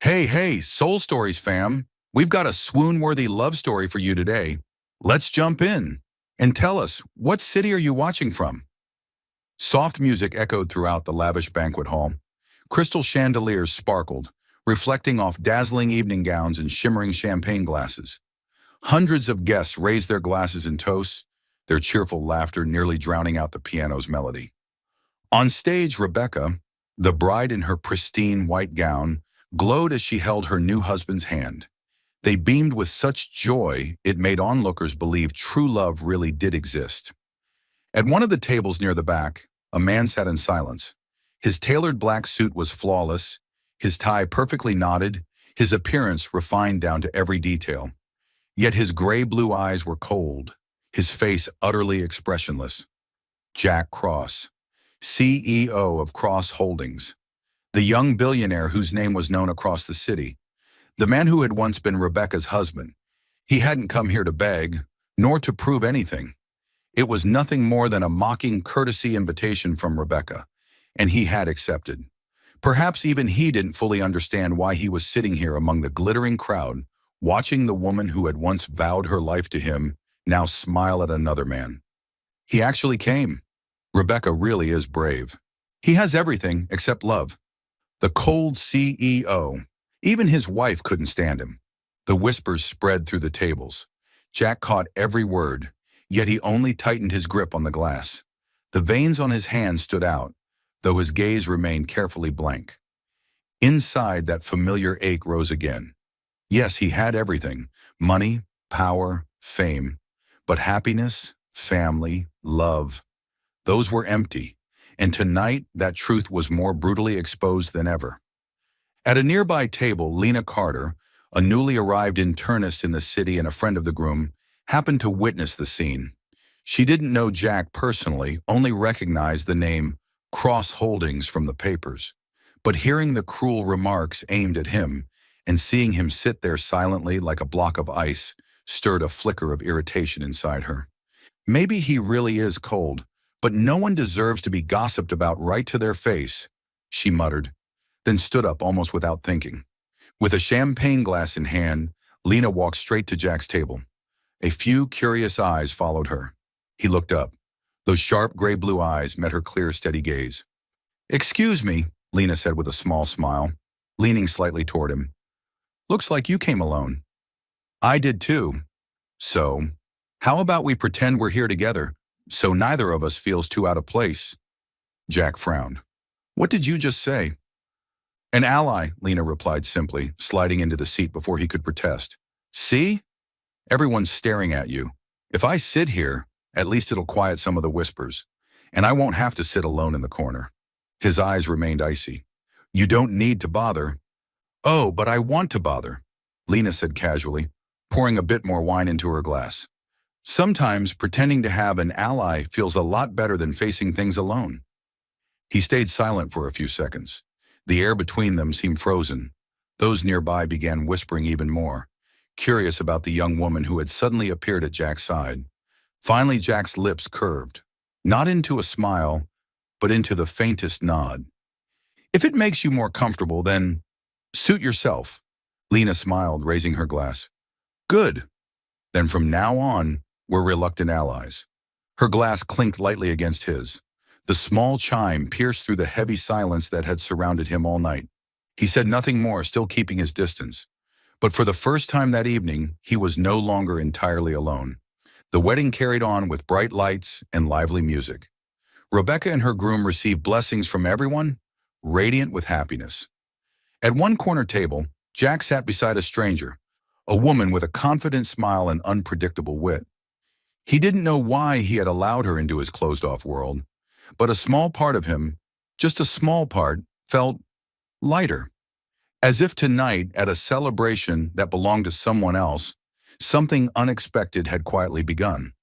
Hey, Soul Stories fam. We've got a swoon-worthy love story for you today. Let's jump in and tell us, what city are you watching from? Soft music echoed throughout the lavish banquet hall. Crystal chandeliers sparkled, reflecting off dazzling evening gowns and shimmering champagne glasses. Hundreds of guests raised their glasses in toasts, their cheerful laughter nearly drowning out the piano's melody. On stage, Rebecca, the bride in her pristine white gown, glowed as she held her new husband's hand. They beamed with such joy it made onlookers believe true love really did exist. At one of the tables near the back, a man sat in silence. His tailored black suit was flawless, his tie perfectly knotted, his appearance refined down to every detail. Yet his gray-blue eyes were cold, his face utterly expressionless. Jack Cross, CEO of Cross Holdings, the young billionaire whose name was known across the city, the man who had once been Rebecca's husband. He hadn't come here to beg, nor to prove anything. It was nothing more than a mocking courtesy invitation from Rebecca, and he had accepted. Perhaps even he didn't fully understand why he was sitting here among the glittering crowd, watching the woman who had once vowed her life to him now smile at another man. He actually came. Rebecca really is brave. He has everything except love. The cold CEO. Even his wife couldn't stand him. The whispers spread through the tables. Jack caught every word, yet he only tightened his grip on the glass. The veins on his hand stood out, though his gaze remained carefully blank. Inside, that familiar ache rose again. Yes, he had everything: money, power, fame. But happiness, family, love, those were empty. And tonight, that truth was more brutally exposed than ever. At a nearby table, Lena Carter, a newly arrived internist in the city and a friend of the groom, happened to witness the scene. She didn't know Jack personally, only recognized the name Cross Holdings from the papers. But hearing the cruel remarks aimed at him and seeing him sit there silently like a block of ice stirred a flicker of irritation inside her. Maybe he really is cold, but no one deserves to be gossiped about right to their face, she muttered, then stood up almost without thinking. With a champagne glass in hand, Lena walked straight to Jack's table. A few curious eyes followed her. He looked up. Those sharp gray-blue eyes met her clear, steady gaze. "Excuse me," Lena said with a small smile, leaning slightly toward him. "Looks like you came alone." "I did too. So, how about we pretend we're here together, so neither of us feels too out of place?" Jack frowned. "What did you just say?" "An ally," Lena replied simply, sliding into the seat before he could protest. "See? Everyone's staring at you. If I sit here, at least it'll quiet some of the whispers, and I won't have to sit alone in the corner." His eyes remained icy. "You don't need to bother." "Oh, but I want to bother," Lena said casually, pouring a bit more wine into her glass. "Sometimes pretending to have an ally feels a lot better than facing things alone." He stayed silent for a few seconds. The air between them seemed frozen. Those nearby began whispering even more, curious about the young woman who had suddenly appeared at Jack's side. Finally, Jack's lips curved, not into a smile, but into the faintest nod. "If it makes you more comfortable, then suit yourself." Lena smiled, raising her glass. "Good. Then from now on, we're reluctant allies." Her glass clinked lightly against his. The small chime pierced through the heavy silence that had surrounded him all night. He said nothing more, still keeping his distance. But for the first time that evening, he was no longer entirely alone. The wedding carried on with bright lights and lively music. Rebecca and her groom received blessings from everyone, radiant with happiness. At one corner table, Jack sat beside a stranger, a woman with a confident smile and unpredictable wit. He didn't know why he had allowed her into his closed-off world, but a small part of him, just a small part, felt lighter. As if tonight, at a celebration that belonged to someone else, something unexpected had quietly begun.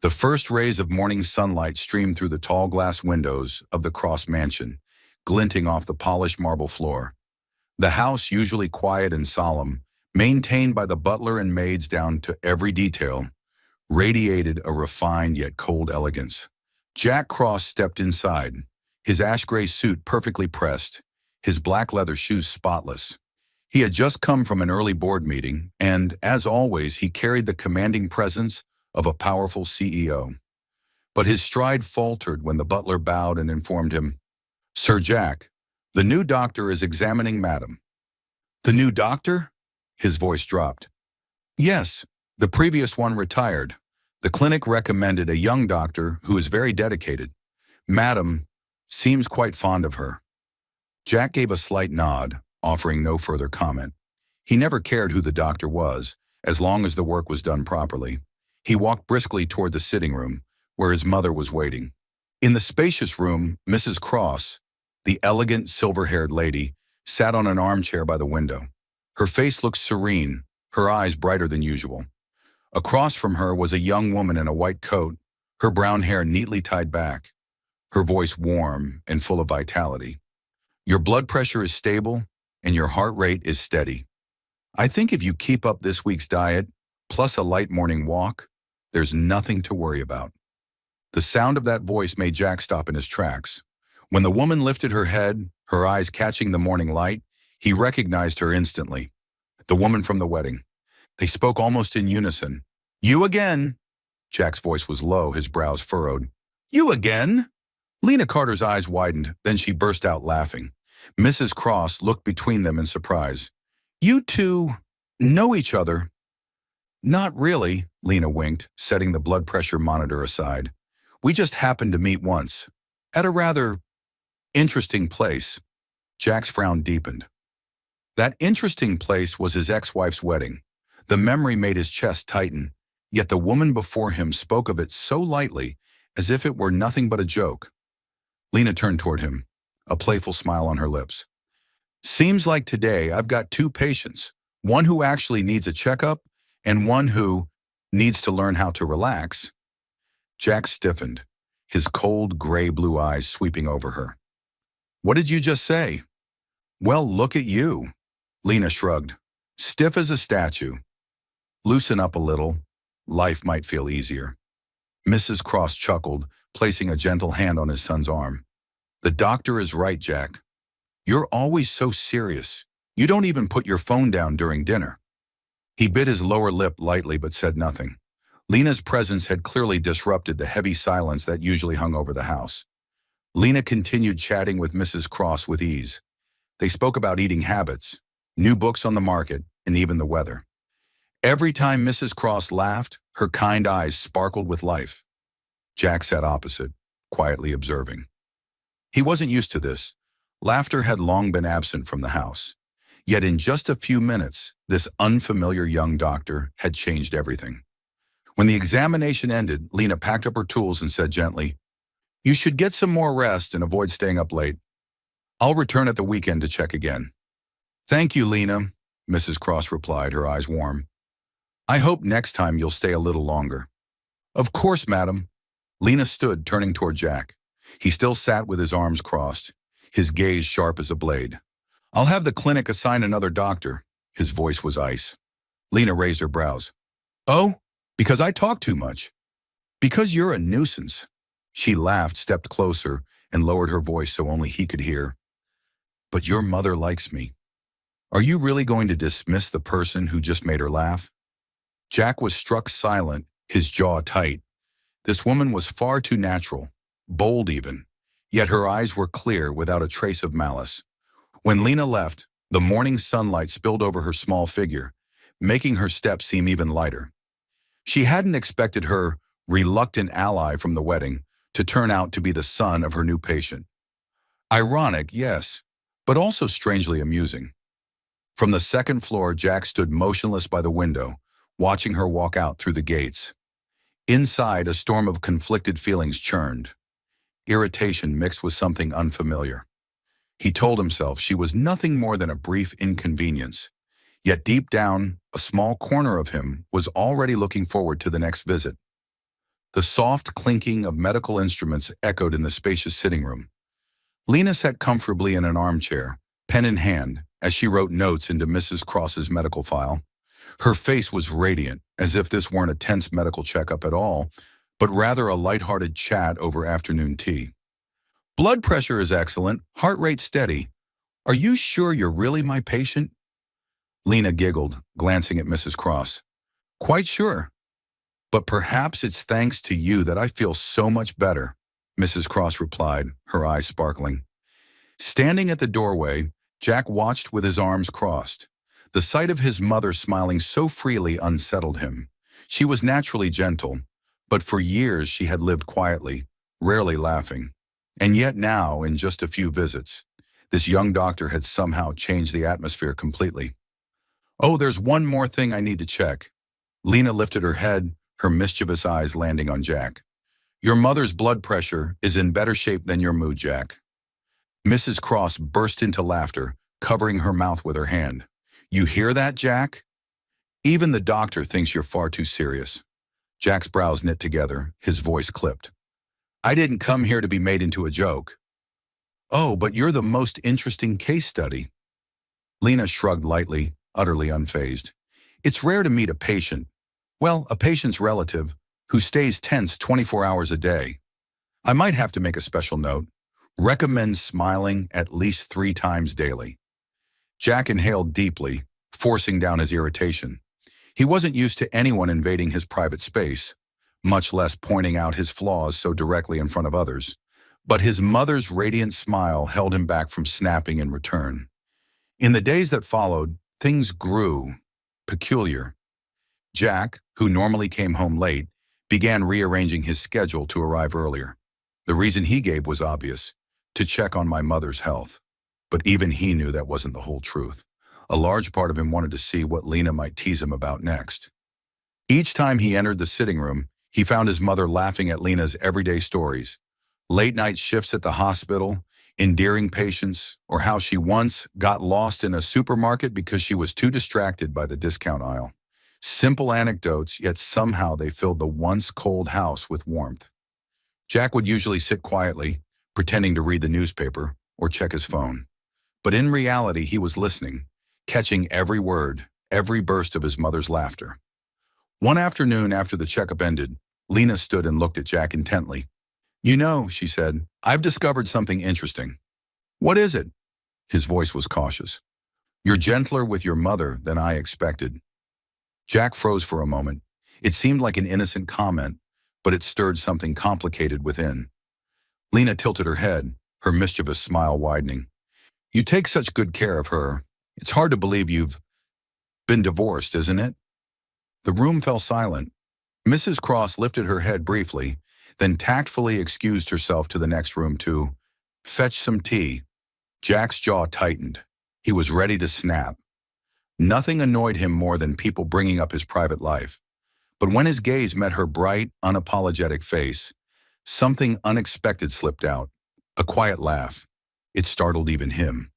The first rays of morning sunlight streamed through the tall glass windows of the Cross mansion, glinting off the polished marble floor. The house, usually quiet and solemn, maintained by the butler and maids down to every detail, radiated a refined yet cold elegance. Jack Cross stepped inside, his ash gray suit perfectly pressed, his black leather shoes spotless. He had just come from an early board meeting, and, as always, he carried the commanding presence of a powerful CEO. But his stride faltered when the butler bowed and informed him, "Sir Jack, the new doctor is examining Madam." "The new doctor?" His voice dropped. "Yes, the previous one retired. The clinic recommended a young doctor who is very dedicated. Madam seems quite fond of her." Jack gave a slight nod, offering no further comment. He never cared who the doctor was, as long as the work was done properly. He walked briskly toward the sitting room, where his mother was waiting. In the spacious room, Mrs. Cross, the elegant, silver-haired lady, sat on an armchair by the window. Her face looked serene, her eyes brighter than usual. Across from her was a young woman in a white coat, her brown hair neatly tied back, her voice warm and full of vitality. "Your blood pressure is stable, and your heart rate is steady. I think if you keep up this week's diet, plus a light morning walk, there's nothing to worry about." The sound of that voice made Jack stop in his tracks. When the woman lifted her head, her eyes catching the morning light, he recognized her instantly. The woman from the wedding. They spoke almost in unison. "You again?" Jack's voice was low, his brows furrowed. "You again?" Lena Carter's eyes widened, then she burst out laughing. Mrs. Cross looked between them in surprise. "You two know each other?" "Not really," Lena winked, setting the blood pressure monitor aside. "We just happened to meet once, at a rather interesting place." Jack's frown deepened. That interesting place was his ex-wife's wedding. The memory made his chest tighten, yet the woman before him spoke of it so lightly, as if it were nothing but a joke. Lena turned toward him, a playful smile on her lips. "Seems like today I've got two patients, one who actually needs a checkup and one who needs to learn how to relax." Jack stiffened, his cold gray-blue eyes sweeping over her. "What did you just say?" "Well, look at you." Lena shrugged. "Stiff as a statue. Loosen up a little. Life might feel easier." Mrs. Cross chuckled, placing a gentle hand on his son's arm. "The doctor is right, Jack. You're always so serious. You don't even put your phone down during dinner." He bit his lower lip lightly but said nothing. Lena's presence had clearly disrupted the heavy silence that usually hung over the house. Lena continued chatting with Mrs. Cross with ease. They spoke about eating habits, new books on the market, and even the weather. Every time Mrs. Cross laughed, her kind eyes sparkled with life. Jack sat opposite, quietly observing. He wasn't used to this. Laughter had long been absent from the house. Yet in just a few minutes, this unfamiliar young doctor had changed everything. When the examination ended, Lena packed up her tools and said gently, "You should get some more rest and avoid staying up late. I'll return at the weekend to check again." "Thank you, Lena," Mrs. Cross replied, her eyes warm. "I hope next time you'll stay a little longer." "Of course, madam." Lena stood, turning toward Jack. He still sat with his arms crossed, his gaze sharp as a blade. "I'll have the clinic assign another doctor." His voice was ice. Lena raised her brows. "Oh, because I talk too much." "Because you're a nuisance." She laughed, stepped closer, and lowered her voice so only he could hear. "But your mother likes me. Are you really going to dismiss the person who just made her laugh?" Jack was struck silent, his jaw tight. This woman was far too natural, bold even, yet her eyes were clear without a trace of malice. When Lena left, the morning sunlight spilled over her small figure, making her steps seem even lighter. She hadn't expected her reluctant ally from the wedding to turn out to be the son of her new patient. Ironic, yes, but also strangely amusing. From the second floor, Jack stood motionless by the window, watching her walk out through the gates. Inside, a storm of conflicted feelings churned, irritation mixed with something unfamiliar. He told himself she was nothing more than a brief inconvenience, yet deep down, a small corner of him was already looking forward to the next visit. The soft clinking of medical instruments echoed in the spacious sitting room. Lena sat comfortably in an armchair, pen in hand, as she wrote notes into Mrs. Cross's medical file. Her face was radiant, as if this weren't a tense medical checkup at all, but rather a light-hearted chat over afternoon tea. "Blood pressure is excellent, heart rate steady. Are you sure you're really my patient?" Lena giggled, glancing at Mrs. Cross. Quite sure. But perhaps it's thanks to you that I feel so much better, Mrs. Cross replied, her eyes sparkling. Standing at the doorway, Jack watched with his arms crossed. The sight of his mother smiling so freely unsettled him. She was naturally gentle, but for years she had lived quietly, rarely laughing. And yet now, in just a few visits, this young doctor had somehow changed the atmosphere completely. Oh, there's one more thing I need to check. Lena lifted her head, her mischievous eyes landing on Jack. Your mother's blood pressure is in better shape than your mood, Jack. Mrs. Cross burst into laughter, covering her mouth with her hand. You hear that, Jack? Even the doctor thinks you're far too serious. Jack's brows knit together, his voice clipped. I didn't come here to be made into a joke. Oh, but you're the most interesting case study. Lena shrugged lightly, utterly unfazed. It's rare to meet a patient, well, a patient's relative, who stays tense 24 hours a day. I might have to make a special note. Recommend smiling at least 3 times daily. Jack inhaled deeply, forcing down his irritation. He wasn't used to anyone invading his private space, much less pointing out his flaws so directly in front of others. But his mother's radiant smile held him back from snapping in return. In the days that followed, things grew peculiar. Jack, who normally came home late, began rearranging his schedule to arrive earlier. The reason he gave was obvious, to check on my mother's health. But even he knew that wasn't the whole truth. A large part of him wanted to see what Lena might tease him about next. Each time he entered the sitting room, he found his mother laughing at Lena's everyday stories. Late-night shifts at the hospital, endearing patients, or how she once got lost in a supermarket because she was too distracted by the discount aisle. Simple anecdotes, yet somehow they filled the once cold house with warmth. Jack would usually sit quietly, pretending to read the newspaper or check his phone. But in reality, he was listening, catching every word, every burst of his mother's laughter. One afternoon after the checkup ended, Lena stood and looked at Jack intently. You know, she said, I've discovered something interesting. What is it? His voice was cautious. You're gentler with your mother than I expected. Jack froze for a moment. It seemed like an innocent comment, but it stirred something complicated within. Lena tilted her head, her mischievous smile widening. You take such good care of her. It's hard to believe you've been divorced, isn't it? The room fell silent. Mrs. Cross lifted her head briefly, then tactfully excused herself to the next room to fetch some tea. Jack's jaw tightened. He was ready to snap. Nothing annoyed him more than people bringing up his private life. But when his gaze met her bright, unapologetic face, something unexpected slipped out. A quiet laugh. It startled even him.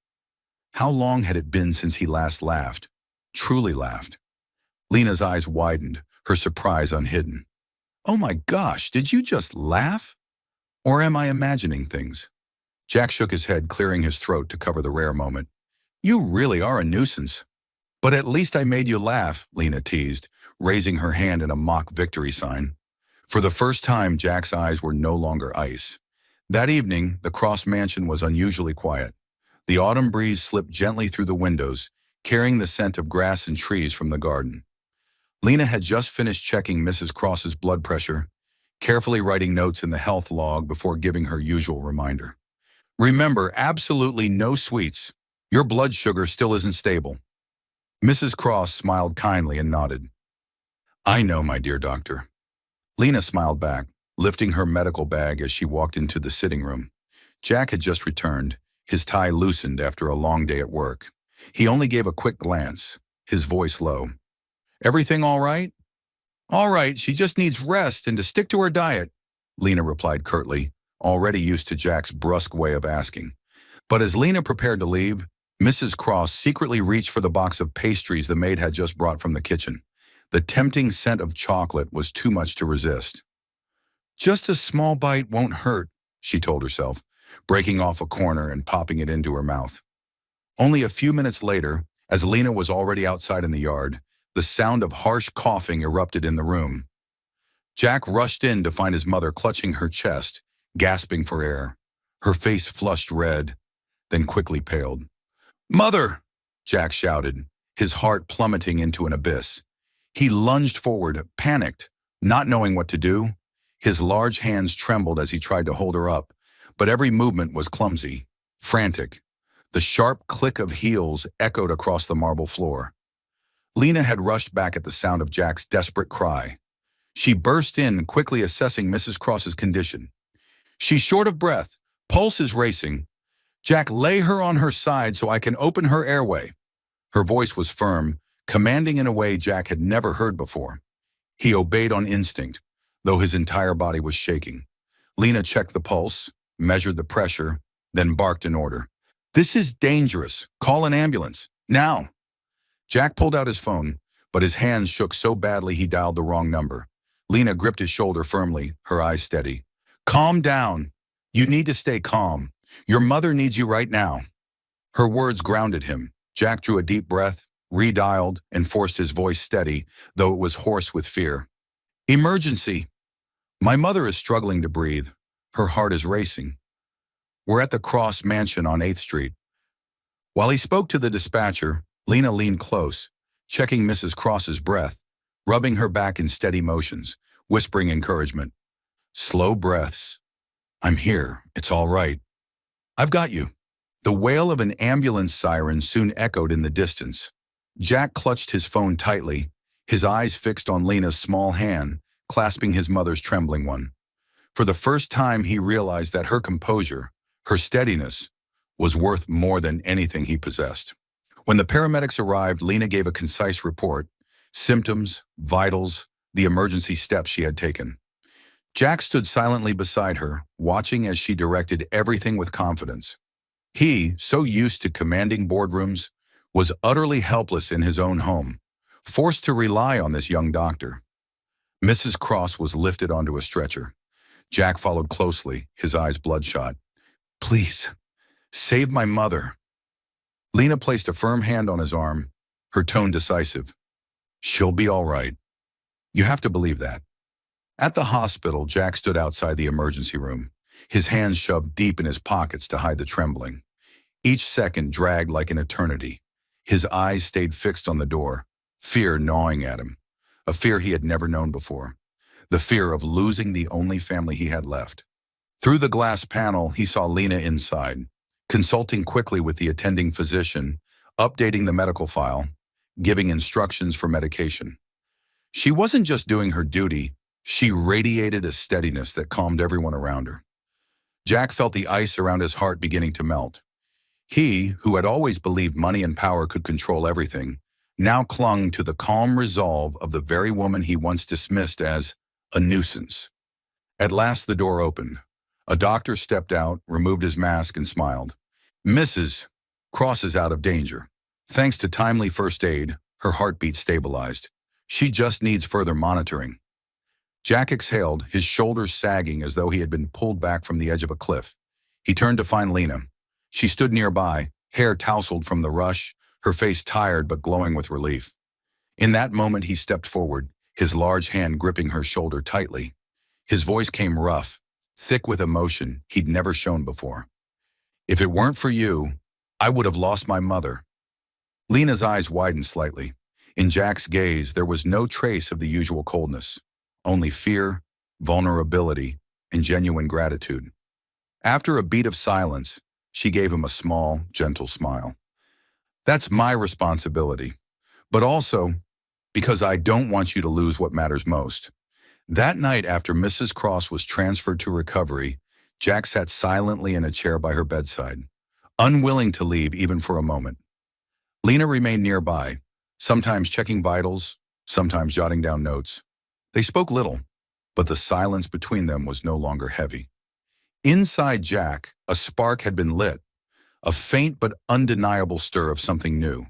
How long had it been since he last laughed? Truly laughed. Lena's eyes widened, her surprise unhidden. Oh my gosh, did you just laugh? Or am I imagining things? Jack shook his head, clearing his throat to cover the rare moment. You really are a nuisance. But at least I made you laugh, Lena teased, raising her hand in a mock victory sign. For the first time, Jack's eyes were no longer ice. That evening, the Cross mansion was unusually quiet. The autumn breeze slipped gently through the windows, carrying the scent of grass and trees from the garden. Lena had just finished checking Mrs. Cross's blood pressure, carefully writing notes in the health log before giving her usual reminder. Remember, absolutely no sweets. Your blood sugar still isn't stable. Mrs. Cross smiled kindly and nodded. I know, my dear doctor. Lena smiled back, lifting her medical bag as she walked into the sitting room. Jack had just returned, his tie loosened after a long day at work. He only gave a quick glance, his voice low. Everything all right? All right, she just needs rest and to stick to her diet, Lena replied curtly, already used to Jack's brusque way of asking. But as Lena prepared to leave, Mrs. Cross secretly reached for the box of pastries the maid had just brought from the kitchen. The tempting scent of chocolate was too much to resist. Just a small bite won't hurt, she told herself, breaking off a corner and popping it into her mouth. Only a few minutes later, as Lena was already outside in the yard, the sound of harsh coughing erupted in the room. Jack rushed in to find his mother clutching her chest, gasping for air. Her face flushed red, then quickly paled. Mother! Jack shouted, his heart plummeting into an abyss. He lunged forward, panicked, not knowing what to do. His large hands trembled as he tried to hold her up, but every movement was clumsy, frantic. The sharp click of heels echoed across the marble floor. Lena had rushed back at the sound of Jack's desperate cry. She burst in, quickly assessing Mrs. Cross's condition. "She's short of breath. Pulse is racing. Jack, lay her on her side so I can open her airway." Her voice was firm, commanding in a way Jack had never heard before. He obeyed on instinct, though his entire body was shaking. Lena checked the pulse, measured the pressure, then barked an order. "This is dangerous. Call an ambulance. Now." Jack pulled out his phone, but his hands shook so badly he dialed the wrong number. Lena gripped his shoulder firmly, her eyes steady. "Calm down. You need to stay calm. Your mother needs you right now." Her words grounded him. Jack drew a deep breath, redialed, and forced his voice steady, though it was hoarse with fear. "Emergency. My mother is struggling to breathe. Her heart is racing. We're at the Cross Mansion on 8th Street. While he spoke to the dispatcher, Lena leaned close, checking Mrs. Cross's breath, rubbing her back in steady motions, whispering encouragement. "Slow breaths. I'm here. It's all right. I've got you." The wail of an ambulance siren soon echoed in the distance. Jack clutched his phone tightly, his eyes fixed on Lena's small hand, clasping his mother's trembling one. For the first time, he realized that her composure, her steadiness, was worth more than anything he possessed. When the paramedics arrived, Lena gave a concise report: symptoms, vitals, the emergency steps she had taken. Jack stood silently beside her, watching as she directed everything with confidence. He, so used to commanding boardrooms, was utterly helpless in his own home, forced to rely on this young doctor. Mrs. Cross was lifted onto a stretcher. Jack followed closely, his eyes bloodshot. "Please, save my mother." Lena placed a firm hand on his arm, her tone decisive. "She'll be all right. You have to believe that." At the hospital, Jack stood outside the emergency room, his hands shoved deep in his pockets to hide the trembling. Each second dragged like an eternity. His eyes stayed fixed on the door, fear gnawing at him, a fear he had never known before, the fear of losing the only family he had left. Through the glass panel, he saw Lena inside, consulting quickly with the attending physician, updating the medical file, giving instructions for medication. She wasn't just doing her duty, she radiated a steadiness that calmed everyone around her. Jack felt the ice around his heart beginning to melt. He, who had always believed money and power could control everything, now clung to the calm resolve of the very woman he once dismissed as a nuisance. At last the door opened. A doctor stepped out, removed his mask, and smiled. "Mrs. Cross is out of danger. Thanks to timely first aid, her heartbeat stabilized. She just needs further monitoring." Jack exhaled, his shoulders sagging as though he had been pulled back from the edge of a cliff. He turned to find Lena. She stood nearby, hair tousled from the rush, her face tired but glowing with relief. In that moment, he stepped forward, his large hand gripping her shoulder tightly. His voice came rough, thick with emotion he'd never shown before. "If it weren't for you, I would have lost my mother." Lena's eyes widened slightly. In Jack's gaze, there was no trace of the usual coldness, only fear, vulnerability, and genuine gratitude. After a beat of silence, she gave him a small, gentle smile. "That's my responsibility, but also because I don't want you to lose what matters most." That night, after Mrs. Cross was transferred to recovery, Jack sat silently in a chair by her bedside, unwilling to leave even for a moment. Lena remained nearby, sometimes checking vitals, sometimes jotting down notes. They spoke little, but the silence between them was no longer heavy. Inside Jack, a spark had been lit, a faint but undeniable stir of something new.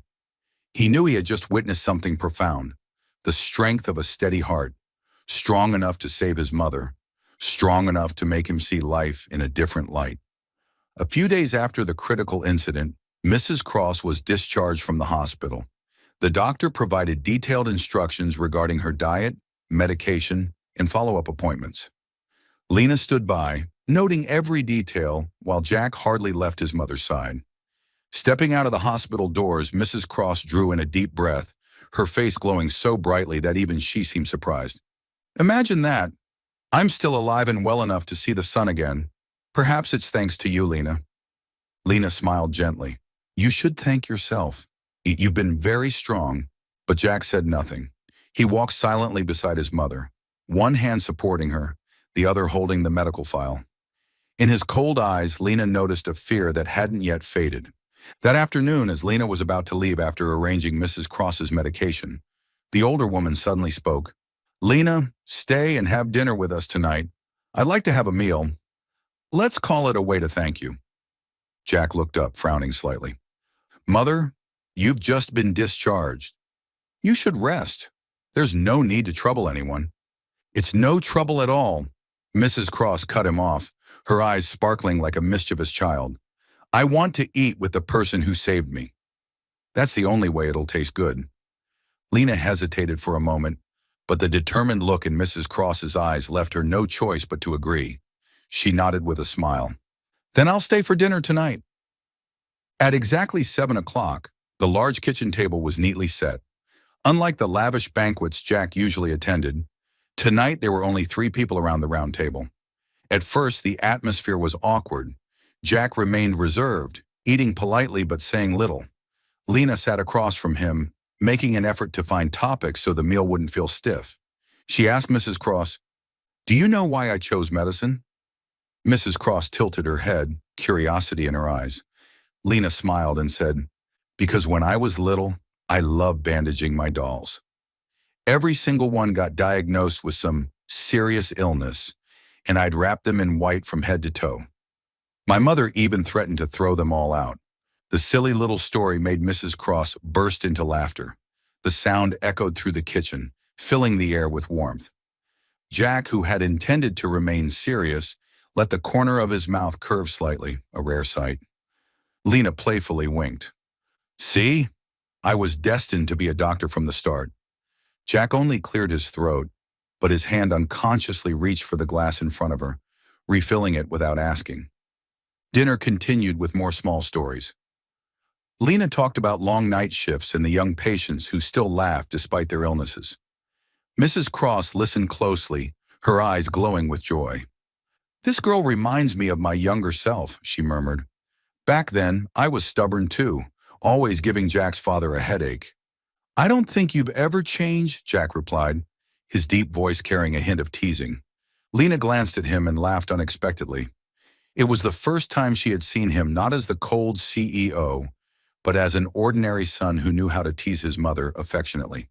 He knew he had just witnessed something profound, the strength of a steady heart, strong enough to save his mother, strong enough to make him see life in a different light. A few days after the critical incident, Mrs. Cross was discharged from the hospital. The doctor provided detailed instructions regarding her diet, medication, and follow-up appointments. Lena stood by, noting every detail, while Jack hardly left his mother's side. Stepping out of the hospital doors, Mrs. Cross drew in a deep breath, her face glowing so brightly that even she seemed surprised. Imagine that. I'm still alive and well enough to see the sun again. Perhaps it's thanks to you, Lena. Lena smiled gently. You should thank yourself. You've been very strong. But Jack said nothing. He walked silently beside his mother, one hand supporting her, the other holding the medical file. In his cold eyes, Lena noticed a fear that hadn't yet faded. That afternoon, as Lena was about to leave after arranging Mrs. Cross's medication, the older woman suddenly spoke. Lena, stay and have dinner with us tonight. I'd like to have a meal. Let's call it a way to thank you. Jack looked up, frowning slightly. Mother, you've just been discharged. You should rest. There's no need to trouble anyone. It's no trouble at all. Mrs. Cross cut him off, her eyes sparkling like a mischievous child. I want to eat with the person who saved me. That's the only way it'll taste good. Lena hesitated for a moment, but the determined look in Mrs. Cross's eyes left her no choice but to agree. She nodded with a smile. Then I'll stay for dinner tonight. At exactly 7 o'clock, the large kitchen table was neatly set. Unlike the lavish banquets Jack usually attended, tonight there were only 3 people around the round table. At first, the atmosphere was awkward. Jack remained reserved, eating politely but saying little. Lena sat across from him, making an effort to find topics so the meal wouldn't feel stiff. She asked Mrs. Cross, "Do you know why I chose medicine?" Mrs. Cross tilted her head, curiosity in her eyes. Lena smiled and said, "Because when I was little, I loved bandaging my dolls. Every single one got diagnosed with some serious illness, and I'd wrap them in white from head to toe. My mother even threatened to throw them all out." The silly little story made Mrs. Cross burst into laughter. The sound echoed through the kitchen, filling the air with warmth. Jack, who had intended to remain serious, let the corner of his mouth curve slightly, a rare sight. Lena playfully winked. See? I was destined to be a doctor from the start. Jack only cleared his throat, but his hand unconsciously reached for the glass in front of her, refilling it without asking. Dinner continued with more small stories. Lena talked about long night shifts and the young patients who still laughed despite their illnesses. Mrs. Cross listened closely, her eyes glowing with joy. This girl reminds me of my younger self, she murmured. Back then, I was stubborn too, always giving Jack's father a headache. I don't think you've ever changed, Jack replied, his deep voice carrying a hint of teasing. Lena glanced at him and laughed unexpectedly. It was the first time she had seen him not as the cold CEO, but as an ordinary son who knew how to tease his mother affectionately.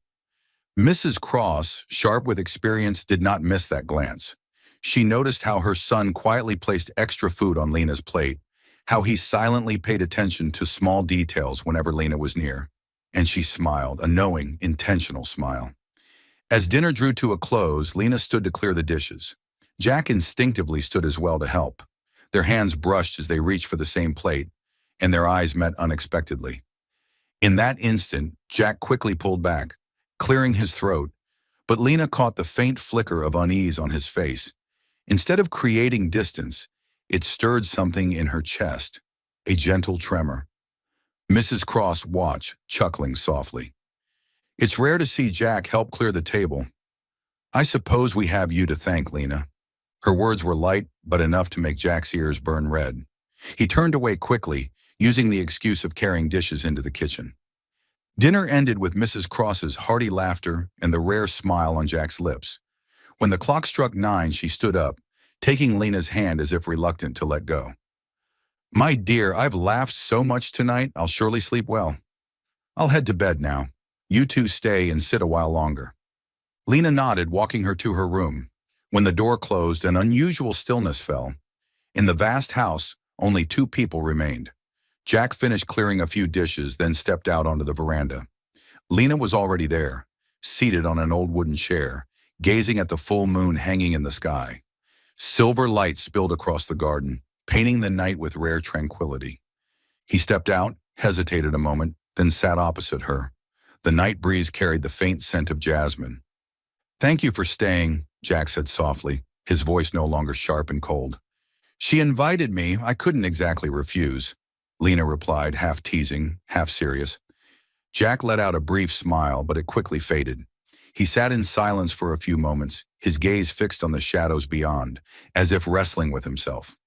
Mrs. Cross, sharp with experience, did not miss that glance. She noticed how her son quietly placed extra food on Lena's plate, how he silently paid attention to small details whenever Lena was near. And she smiled, a knowing, intentional smile. As dinner drew to a close, Lena stood to clear the dishes. Jack instinctively stood as well to help. Their hands brushed as they reached for the same plate, and their eyes met unexpectedly. In that instant, Jack quickly pulled back, clearing his throat, but Lena caught the faint flicker of unease on his face. Instead of creating distance, it stirred something in her chest, a gentle tremor. Mrs. Cross watched, chuckling softly. It's rare to see Jack help clear the table. I suppose we have you to thank, Lena. Her words were light, but enough to make Jack's ears burn red. He turned away quickly, using the excuse of carrying dishes into the kitchen. Dinner ended with Mrs. Cross's hearty laughter and the rare smile on Jack's lips. When the clock struck 9, she stood up, taking Lena's hand as if reluctant to let go. My dear, I've laughed so much tonight, I'll surely sleep well. I'll head to bed now. You two stay and sit a while longer. Lena nodded, walking her to her room. When the door closed, an unusual stillness fell. In the vast house, only 2 people remained. Jack finished clearing a few dishes, then stepped out onto the veranda. Lena was already there, seated on an old wooden chair, gazing at the full moon hanging in the sky. Silver light spilled across the garden, painting the night with rare tranquility. He stepped out, hesitated a moment, then sat opposite her. The night breeze carried the faint scent of jasmine. Thank you for staying, Jack said softly, his voice no longer sharp and cold. She invited me, I couldn't exactly refuse. Lena replied, half teasing, half serious. Jack let out a brief smile, but it quickly faded. He sat in silence for a few moments, his gaze fixed on the shadows beyond, as if wrestling with himself.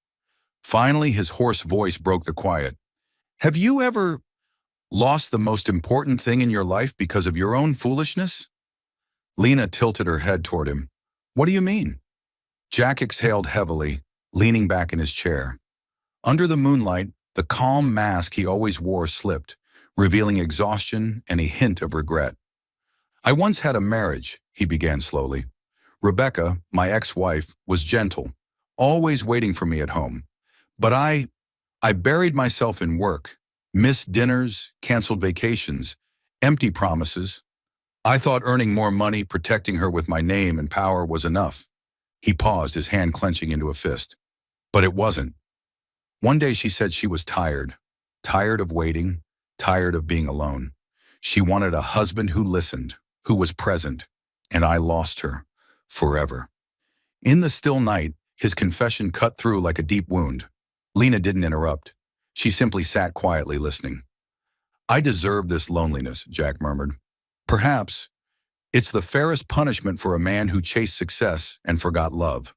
Finally, his hoarse voice broke the quiet. Have you ever lost the most important thing in your life because of your own foolishness? Lena tilted her head toward him. What do you mean? Jack exhaled heavily, leaning back in his chair. Under the moonlight, the calm mask he always wore slipped, revealing exhaustion and a hint of regret. I once had a marriage, he began slowly. Rebecca, my ex-wife, was gentle, always waiting for me at home. But I buried myself in work, missed dinners, canceled vacations, empty promises. I thought earning more money, protecting her with my name and power was enough. He paused, his hand clenching into a fist. But it wasn't. One day she said she was tired of waiting, tired of being alone. She wanted a husband who listened, who was present, and I lost her, forever. In the still night, his confession cut through like a deep wound. Lena didn't interrupt. She simply sat quietly listening. I deserve this loneliness, Jack murmured. Perhaps it's the fairest punishment for a man who chased success and forgot love.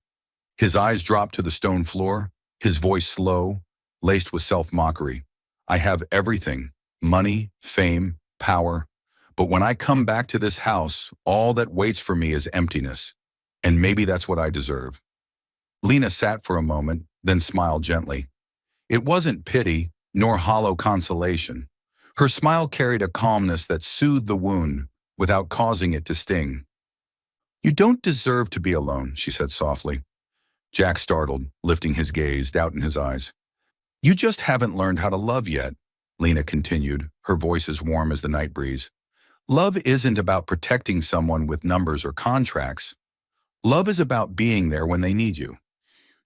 His eyes dropped to the stone floor, his voice slow, laced with self-mockery. I have everything, money, fame, power. But when I come back to this house, all that waits for me is emptiness. And maybe that's what I deserve. Lena sat for a moment, then smiled gently. It wasn't pity, nor hollow consolation. Her smile carried a calmness that soothed the wound without causing it to sting. You don't deserve to be alone, she said softly. Jack startled, lifting his gaze, doubt in his eyes. You just haven't learned how to love yet, Lena continued, her voice as warm as the night breeze. Love isn't about protecting someone with numbers or contracts. Love is about being there when they need you.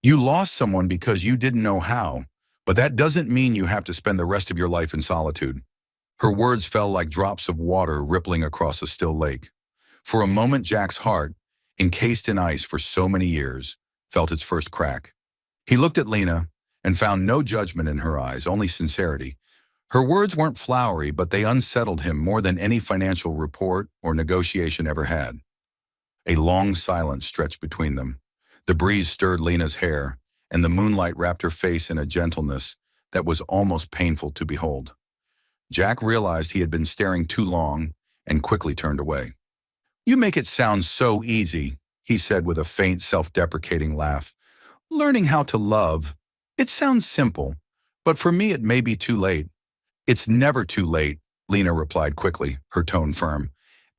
You lost someone because you didn't know how, but that doesn't mean you have to spend the rest of your life in solitude. Her words fell like drops of water rippling across a still lake. For a moment, Jack's heart, encased in ice for so many years, felt its first crack. He looked at Lena and found no judgment in her eyes, only sincerity. Her words weren't flowery, but they unsettled him more than any financial report or negotiation ever had. A long silence stretched between them. The breeze stirred Lena's hair, and the moonlight wrapped her face in a gentleness that was almost painful to behold. Jack realized he had been staring too long and quickly turned away. You make it sound so easy, he said with a faint, self-deprecating laugh. Learning how to love, it sounds simple, but for me it may be too late. It's never too late, Lena replied quickly, her tone firm.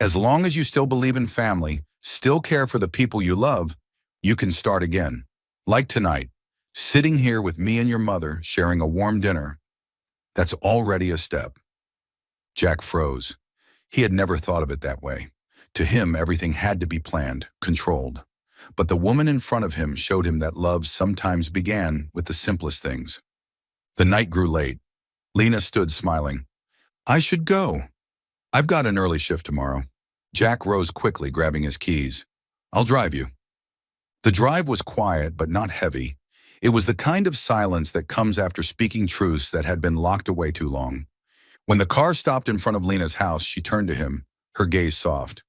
As long as you still believe in family, still care for the people you love, you can start again. Like tonight, sitting here with me and your mother, sharing a warm dinner. That's already a step. Jack froze. He had never thought of it that way. To him, everything had to be planned, controlled. But the woman in front of him showed him that love sometimes began with the simplest things. The night grew late. Lena stood smiling. I should go. I've got an early shift tomorrow. Jack rose quickly, grabbing his keys. I'll drive you. The drive was quiet, but not heavy. It was the kind of silence that comes after speaking truths that had been locked away too long. When the car stopped in front of Lena's house, she turned to him, her gaze soft.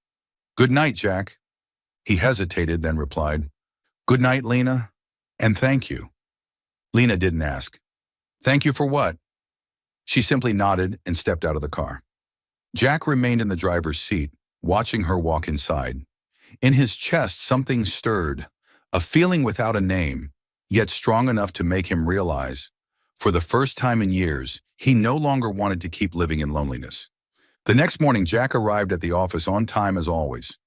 Good night, Jack. He hesitated, then replied, Good night, Lena, and thank you. Lena didn't ask. Thank you for what? She simply nodded and stepped out of the car. Jack remained in the driver's seat, watching her walk inside. In his chest, something stirred, a feeling without a name, yet strong enough to make him realize, for the first time in years, he no longer wanted to keep living in loneliness. The next morning, Jack arrived at the office on time as always,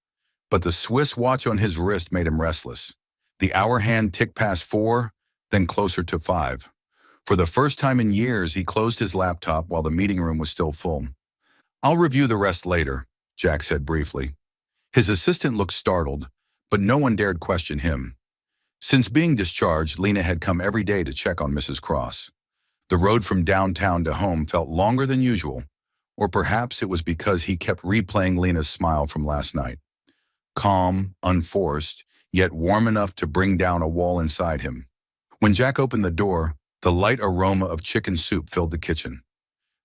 but the Swiss watch on his wrist made him restless. The hour hand ticked past 4, then closer to 5. For the first time in years, he closed his laptop while the meeting room was still full. I'll review the rest later, Jack said briefly. His assistant looked startled, but no one dared question him. Since being discharged, Lena had come every day to check on Mrs. Cross. The road from downtown to home felt longer than usual, or perhaps it was because he kept replaying Lena's smile from last night. Calm, unforced, yet warm enough to bring down a wall inside him. When Jack opened the door, The light aroma of chicken soup filled the kitchen.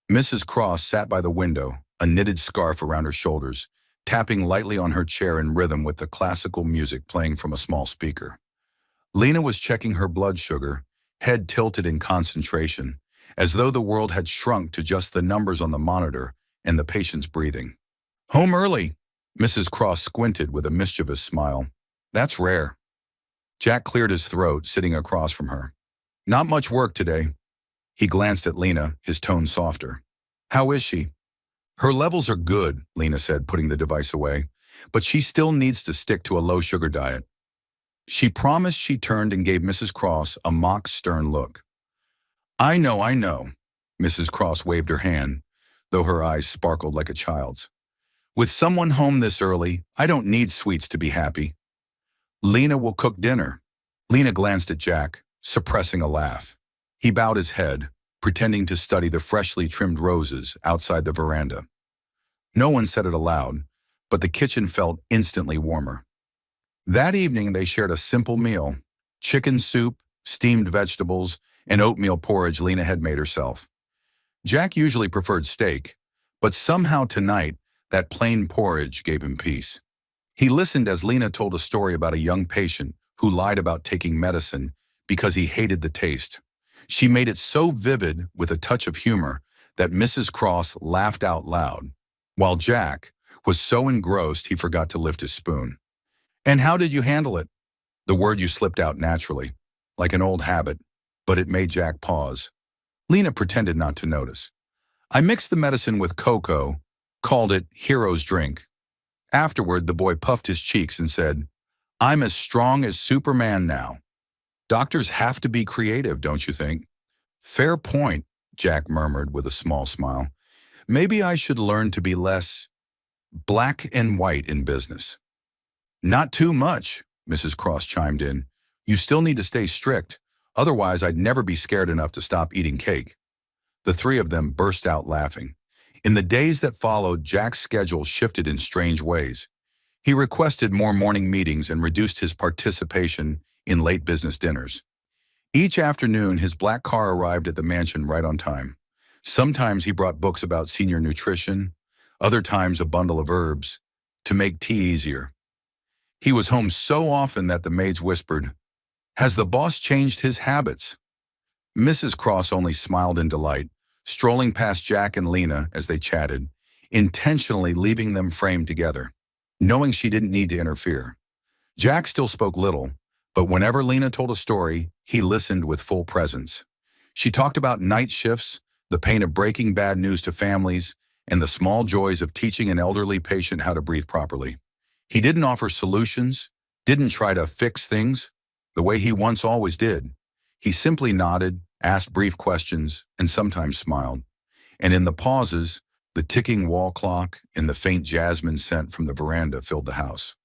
Mrs. Cross sat by the window, a knitted scarf around her shoulders, tapping lightly on her chair in rhythm with the classical music playing from a small speaker. Lena was checking her blood sugar, head tilted in concentration, as though the world had shrunk to just the numbers on the monitor and the patient's breathing. "Home early," Mrs. Cross squinted with a mischievous smile. "That's rare." Jack cleared his throat, sitting across from her. "Not much work today." He glanced at Lena, his tone softer. "How is she?" "Her levels are good," Lena said, putting the device away, "but she still needs to stick to a low-sugar diet." She promised. She turned and gave Mrs. Cross a mock stern look. I know," Mrs. Cross waved her hand, though her eyes sparkled like a child's. "With someone home this early, I don't need sweets to be happy." "Lena will cook dinner." Lena glanced at Jack, suppressing a laugh. He bowed his head, pretending to study the freshly trimmed roses outside the veranda. No one said it aloud, but the kitchen felt instantly warmer. That evening they shared a simple meal: chicken soup, steamed vegetables, and oatmeal porridge Lena had made herself. Jack usually preferred steak, but somehow tonight that plain porridge gave him peace. He listened as Lena told a story about a young patient who lied about taking medicine because he hated the taste. She made it so vivid with a touch of humor that Mrs. Cross laughed out loud, while Jack was so engrossed he forgot to lift his spoon. "And how did you handle it?" The word you slipped out naturally, like an old habit, but it made Jack pause. Lena pretended not to notice. "I mixed the medicine with cocoa, called it hero's drink." Afterward, the boy puffed his cheeks and said, "I'm as strong as Superman now." Doctors have to be creative, don't you think? "Fair point," Jack murmured with a small smile. "Maybe I should learn to be less black and white in business." "Not too much," Mrs. Cross chimed in. "You still need to stay strict. Otherwise, I'd never be scared enough to stop eating cake." The three of them burst out laughing. In the days that followed, Jack's schedule shifted in strange ways. He requested more morning meetings and reduced his participation in late business dinners. Each afternoon, his black car arrived at the mansion right on time. Sometimes he brought books about senior nutrition, other times a bundle of herbs, to make tea easier. He was home so often that the maids whispered, "Has the boss changed his habits?" Mrs. Cross only smiled in delight, strolling past Jack and Lena as they chatted, intentionally leaving them framed together, knowing she didn't need to interfere. Jack still spoke little, but whenever Lena told a story, he listened with full presence. She talked about night shifts, the pain of breaking bad news to families, and the small joys of teaching an elderly patient how to breathe properly. He didn't offer solutions, didn't try to fix things the way he once always did. He simply nodded, asked brief questions, and sometimes smiled. And in the pauses, the ticking wall clock and the faint jasmine scent from the veranda filled the house.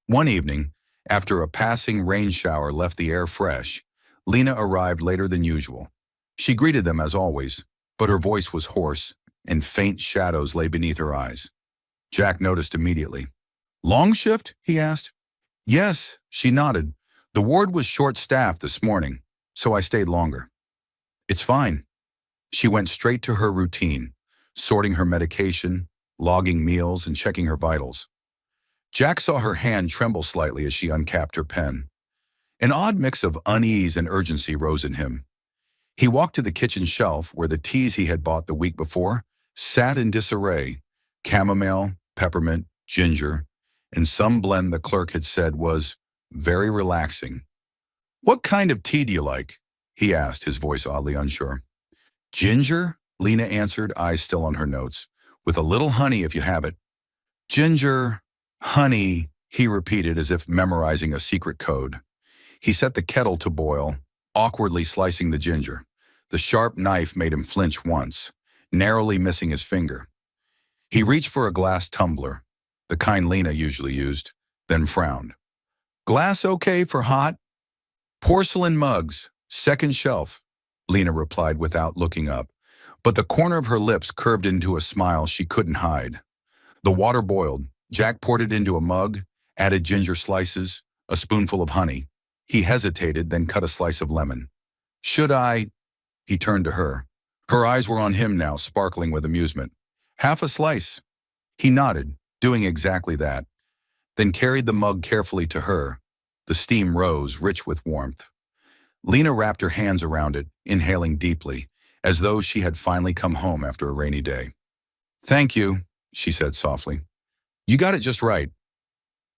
One evening, after a passing rain shower left the air fresh, Lena arrived later than usual. She greeted them as always, but her voice was hoarse, and faint shadows lay beneath her eyes. Jack noticed immediately. "Long shift?" he asked. "Yes," she nodded. "The ward was short-staffed this morning, so I stayed longer." "It's fine." She went straight to her routine, sorting her medication, logging meals, and checking her vitals. Jack saw her hand tremble slightly as she uncapped her pen. An odd mix of unease and urgency rose in him. He walked to the kitchen shelf where the teas he had bought the week before sat in disarray: chamomile, peppermint, ginger, and some blend the clerk had said was very relaxing. "What kind of tea do you like?" he asked, his voice oddly unsure. "Ginger," Lena answered, eyes still on her notes. "With a little honey if you have it." "Ginger, honey," he repeated as if memorizing a secret code. He set the kettle to boil, awkwardly slicing the ginger. The sharp knife made him flinch once, narrowly missing his finger. He reached for a glass tumbler, the kind Lena usually used, then frowned. "Glass okay for hot?" "Porcelain mugs, second shelf," Lena replied without looking up, but the corner of her lips curved into a smile she couldn't hide. The water boiled. Jack poured it into a mug, added ginger slices, a spoonful of honey. He hesitated, then cut a slice of lemon. "Should I?" He turned to her. Her eyes were on him now, sparkling with amusement. Half a slice. He nodded, doing exactly that, then carried the mug carefully to her. The steam rose, rich with warmth. Lena wrapped her hands around it, inhaling deeply, as though she had finally come home after a rainy day. "Thank you," she said softly. "You got it just right."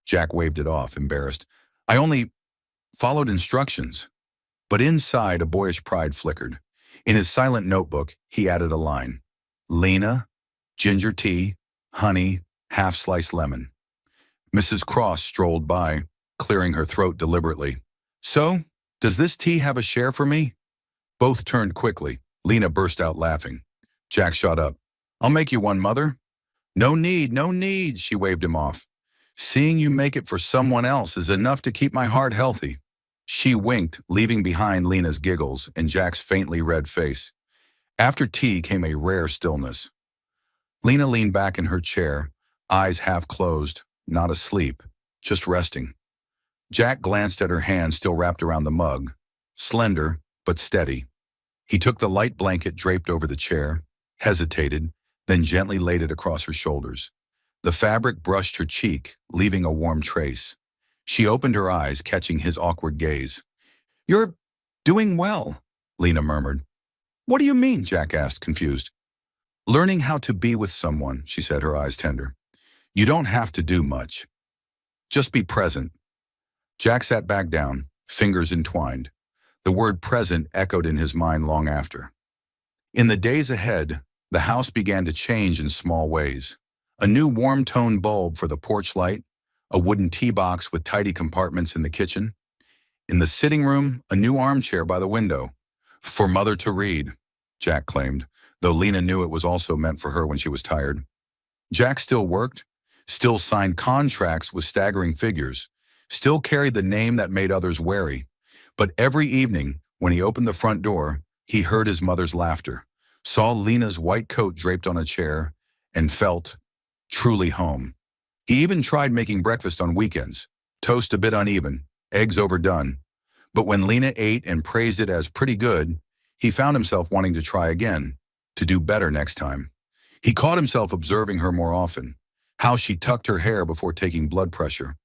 Jack waved it off, embarrassed. "I only followed instructions." But inside, a boyish pride flickered. In his silent notebook, he added a line. "Lena, ginger tea, honey, half-sliced lemon." Mrs. Cross strolled by, clearing her throat deliberately. "So, does this tea have a share for me?" Both turned quickly. Lena burst out laughing. Jack shot up. "I'll make you one, Mother." "No need, no need," she waved him off. "Seeing you make it for someone else is enough to keep my heart healthy." She winked, leaving behind Lena's giggles and Jack's faintly red face. After tea came a rare stillness. Lena leaned back in her chair, eyes half closed, not asleep, just resting. Jack glanced at her hand still wrapped around the mug, slender but steady. He took the light blanket draped over the chair, hesitated, then gently laid it across her shoulders. The fabric brushed her cheek, leaving a warm trace. She opened her eyes, catching his awkward gaze. "You're doing well," Lena murmured. "What do you mean?" Jack asked, confused. "Learning how to be with someone," she said, her eyes tender. "You don't have to do much. Just be present." Jack sat back down, fingers entwined. The word present echoed in his mind long after. In the days ahead, the house began to change in small ways. A new warm-toned bulb for the porch light, a wooden tea box with tidy compartments in the kitchen. In the sitting room, a new armchair by the window. "For Mother to read," Jack claimed, though Lena knew it was also meant for her when she was tired. Jack still worked, still signed contracts with staggering figures, still carried the name that made others wary. But every evening, when he opened the front door, he heard his mother's laughter, saw Lena's white coat draped on a chair, and felt truly home. He even tried making breakfast on weekends, toast a bit uneven, eggs overdone. But when Lena ate and praised it as pretty good, he found himself wanting to try again, to do better next time. He caught himself observing her more often, how she tucked her hair before taking blood pressure,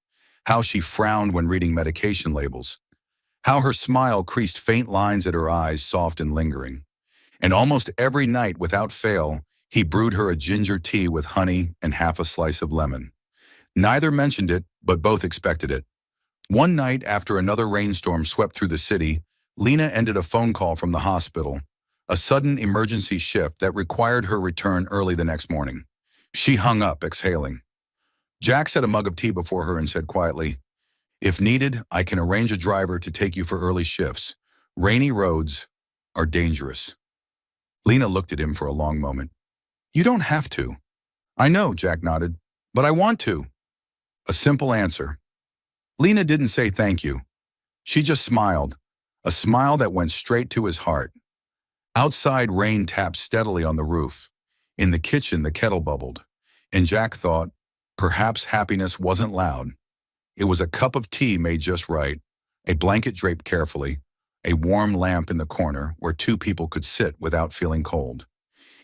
how she frowned when reading medication labels, how her smile creased faint lines at her eyes, soft and lingering. And almost every night, without fail, he brewed her a ginger tea with honey and half a slice of lemon. Neither mentioned it, but both expected it. One night, after another rainstorm swept through the city, Lena ended a phone call from the hospital, a sudden emergency shift that required her return early the next morning. She hung up, exhaling. Jack set a mug of tea before her and said quietly, "If needed, I can arrange a driver to take you for early shifts. Rainy roads are dangerous." Lena looked at him for a long moment. "You don't have to." "I know," Jack nodded, "but I want to." A simple answer. Lena didn't say thank you. She just smiled, a smile that went straight to his heart. Outside, rain tapped steadily on the roof. In the kitchen, the kettle bubbled. And Jack thought, perhaps happiness wasn't loud. It was a cup of tea made just right, a blanket draped carefully, a warm lamp in the corner where two people could sit without feeling cold.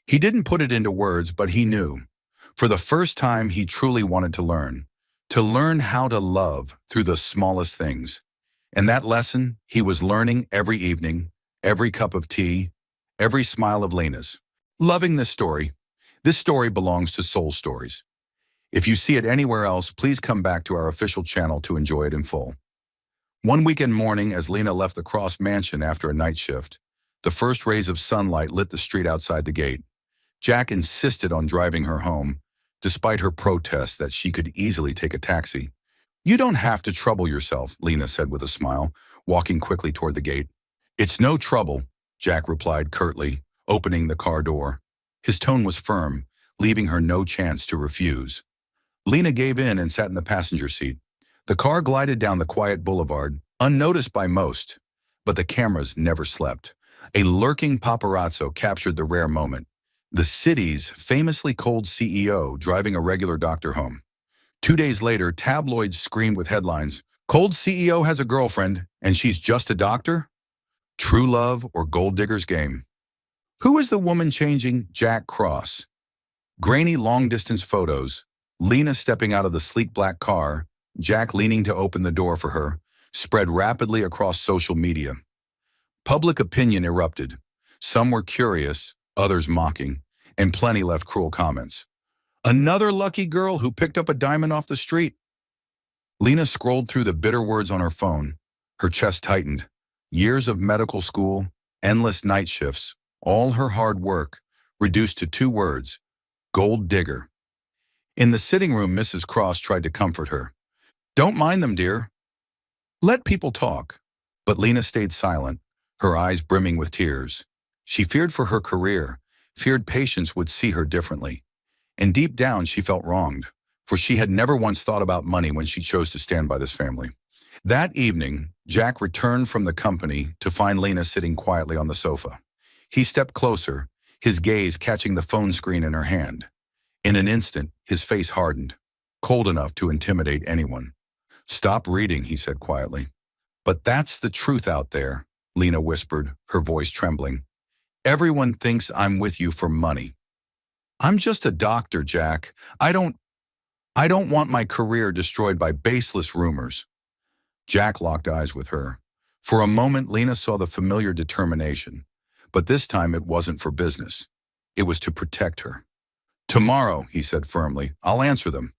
He didn't put it into words, but he knew. For the first time, he truly wanted to learn how to love through the smallest things. And that lesson he was learning every evening, every cup of tea, every smile of Lena's. Loving this story. This story belongs to Soul Stories. If you see it anywhere else, please come back to our official channel to enjoy it in full. One weekend morning, as Lena left the Cross mansion after a night shift, the first rays of sunlight lit the street outside the gate. Jack insisted on driving her home, despite her protests that she could easily take a taxi. "You don't have to trouble yourself," Lena said with a smile, walking quickly toward the gate. "It's no trouble," Jack replied curtly, opening the car door. His tone was firm, leaving her no chance to refuse. Lena gave in and sat in the passenger seat. The car glided down the quiet boulevard, unnoticed by most, but the cameras never slept. A lurking paparazzo captured the rare moment. The city's famously cold CEO driving a regular doctor home. 2 days later, tabloids screamed with headlines, "Cold CEO has a girlfriend, and she's just a doctor? True love or gold digger's game?" Who is the woman changing Jack Cross? Grainy long-distance photos. Lena stepping out of the sleek black car, Jack leaning to open the door for her, spread rapidly across social media. Public opinion erupted. Some were curious, others mocking, and plenty left cruel comments. Another lucky girl who picked up a diamond off the street. Lena scrolled through the bitter words on her phone. Her chest tightened. Years of medical school, endless night shifts, all her hard work, reduced to two words: gold digger. In the sitting room, Mrs. Cross tried to comfort her. Don't mind them, dear. Let people talk. But Lena stayed silent, her eyes brimming with tears. She feared for her career, feared patients would see her differently. And deep down, she felt wronged, for she had never once thought about money when she chose to stand by this family. That evening, Jack returned from the company to find Lena sitting quietly on the sofa. He stepped closer, his gaze catching the phone screen in her hand. In an instant, his face hardened, cold enough to intimidate anyone. Stop reading, he said quietly. But that's the truth out there, Lena whispered, her voice trembling. Everyone thinks I'm with you for money. I'm just a doctor, Jack. I don't want my career destroyed by baseless rumors. Jack locked eyes with her. For a moment, Lena saw the familiar determination. But this time it wasn't for business. It was to protect her. Tomorrow, he said firmly, I'll answer them.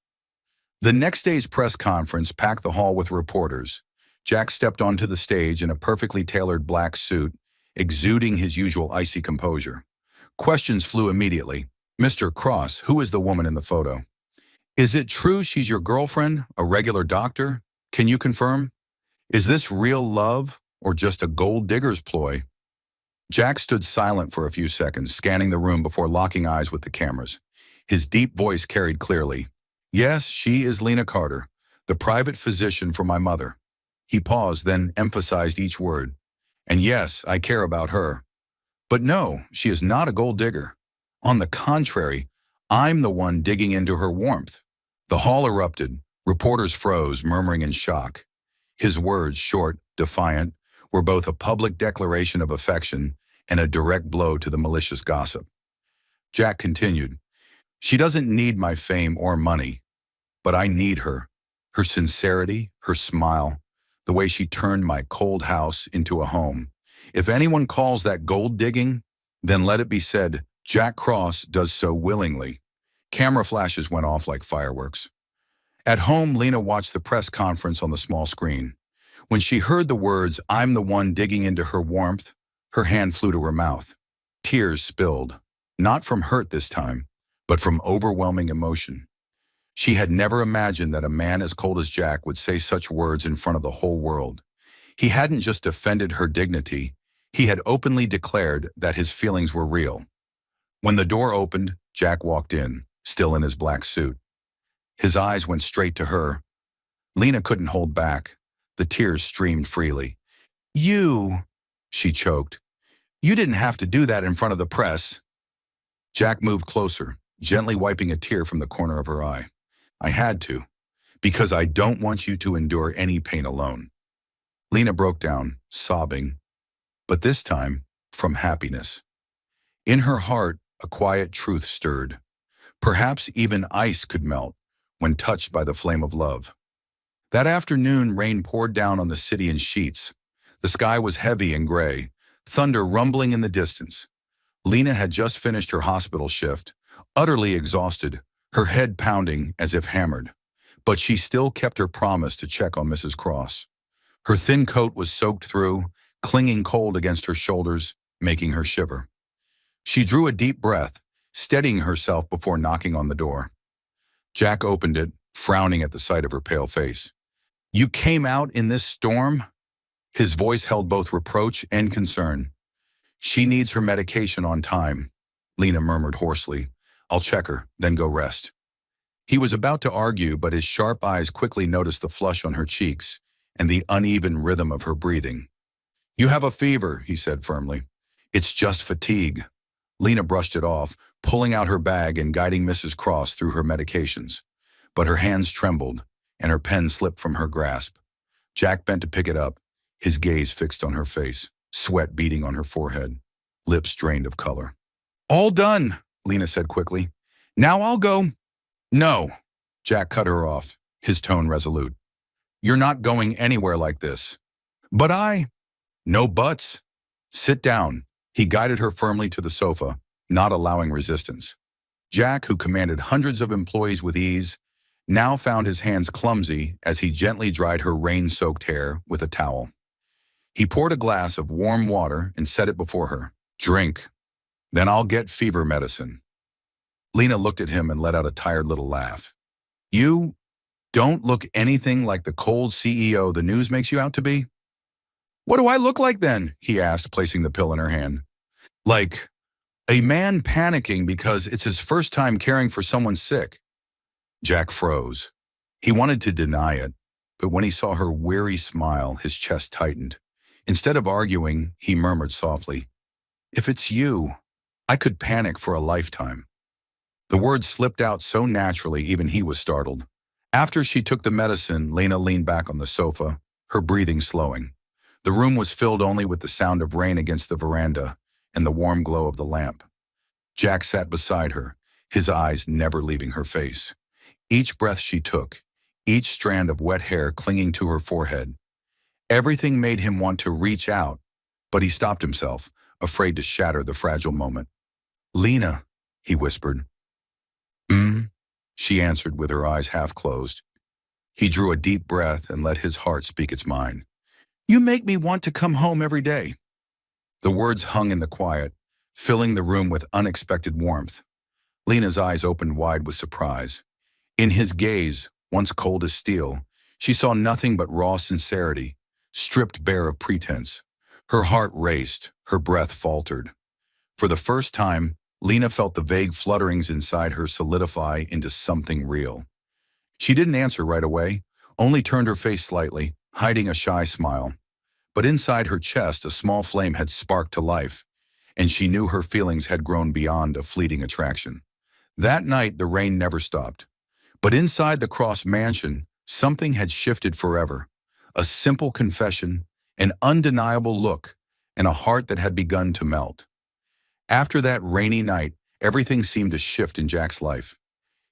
The next day's press conference packed the hall with reporters. Jack stepped onto the stage in a perfectly tailored black suit, exuding his usual icy composure. Questions flew immediately. Mr. Cross, who is the woman in the photo? Is it true she's your girlfriend, a regular doctor? Can you confirm? Is this real love or just a gold digger's ploy? Jack stood silent for a few seconds, scanning the room before locking eyes with the cameras. His deep voice carried clearly. Yes, she is Lena Carter, the private physician for my mother. He paused, then emphasized each word. And yes, I care about her. But no, she is not a gold digger. On the contrary, I'm the one digging into her warmth. The hall erupted. Reporters froze, murmuring in shock. His words, short, defiant, were both a public declaration of affection and a direct blow to the malicious gossip. Jack continued, She doesn't need my fame or money, but I need her. Her sincerity, her smile, the way she turned my cold house into a home. If anyone calls that gold digging, then let it be said, Jack Cross does so willingly. Camera flashes went off like fireworks. At home, Lena watched the press conference on the small screen. When she heard the words, I'm the one digging into her warmth, her hand flew to her mouth. Tears spilled, not from hurt this time, but from overwhelming emotion. She had never imagined that a man as cold as Jack would say such words in front of the whole world. He hadn't just defended her dignity, he had openly declared that his feelings were real. When the door opened, Jack walked in, still in his black suit. His eyes went straight to her. Lena couldn't hold back. The tears streamed freely. You, she choked. You didn't have to do that in front of the press. Jack moved closer, gently wiping a tear from the corner of her eye. I had to, because I don't want you to endure any pain alone. Lena broke down, sobbing, but this time from happiness. In her heart, a quiet truth stirred. Perhaps even ice could melt when touched by the flame of love. That afternoon, rain poured down on the city in sheets. The sky was heavy and gray, thunder rumbling in the distance. Lena had just finished her hospital shift, utterly exhausted, her head pounding as if hammered. But she still kept her promise to check on Mrs. Cross. Her thin coat was soaked through, clinging cold against her shoulders, making her shiver. She drew a deep breath, steadying herself before knocking on the door. Jack opened it, frowning at the sight of her pale face. You came out in this storm? His voice held both reproach and concern. She needs her medication on time, Lena murmured hoarsely. I'll check her, then go rest. He was about to argue, but his sharp eyes quickly noticed the flush on her cheeks and the uneven rhythm of her breathing. You have a fever, he said firmly. It's just fatigue. Lena brushed it off, pulling out her bag and guiding Mrs. Cross through her medications. But her hands trembled, and her pen slipped from her grasp. Jack bent to pick it up, his gaze fixed on her face, sweat beading on her forehead. lips drained of color. All done, Lena said quickly. Now I'll go. No, Jack cut her off, his tone resolute. You're not going anywhere like this. But I... No buts. Sit down. He guided her firmly to the sofa, not allowing resistance. Jack, who commanded hundreds of employees with ease, now found his hands clumsy as he gently dried her rain-soaked hair with a towel. He poured a glass of warm water and set it before her. Drink. Then I'll get fever medicine. Lena looked at him and let out a tired little laugh. You don't look anything like the cold CEO the news makes you out to be. What do I look like then? He asked, placing the pill in her hand. Like a man panicking because it's his first time caring for someone sick. Jack froze. He wanted to deny it, but when he saw her weary smile, his chest tightened. Instead of arguing, he murmured softly, If it's you, I could panic for a lifetime. The words slipped out so naturally even he was startled. After she took the medicine, Lena leaned back on the sofa, her breathing slowing. The room was filled only with the sound of rain against the veranda and the warm glow of the lamp. Jack sat beside her, his eyes never leaving her face. Each breath she took, each strand of wet hair clinging to her forehead, everything made him want to reach out, but he stopped himself, afraid to shatter the fragile moment. Lena, he whispered. She answered with her eyes half closed. He drew a deep breath and let his heart speak its mind. You make me want to come home every day. The words hung in the quiet, filling the room with unexpected warmth. Lena's eyes opened wide with surprise. In his gaze, once cold as steel, she saw nothing but raw sincerity, stripped bare of pretense. Her heart raced, her breath faltered. For the first time, Lena felt the vague flutterings inside her solidify into something real. She didn't answer right away, only turned her face slightly, hiding a shy smile. But inside her chest, a small flame had sparked to life, and she knew her feelings had grown beyond a fleeting attraction. That night, the rain never stopped. But inside the Cross mansion, something had shifted forever. A simple confession, an undeniable look, and a heart that had begun to melt. After that rainy night, everything seemed to shift in Jack's life.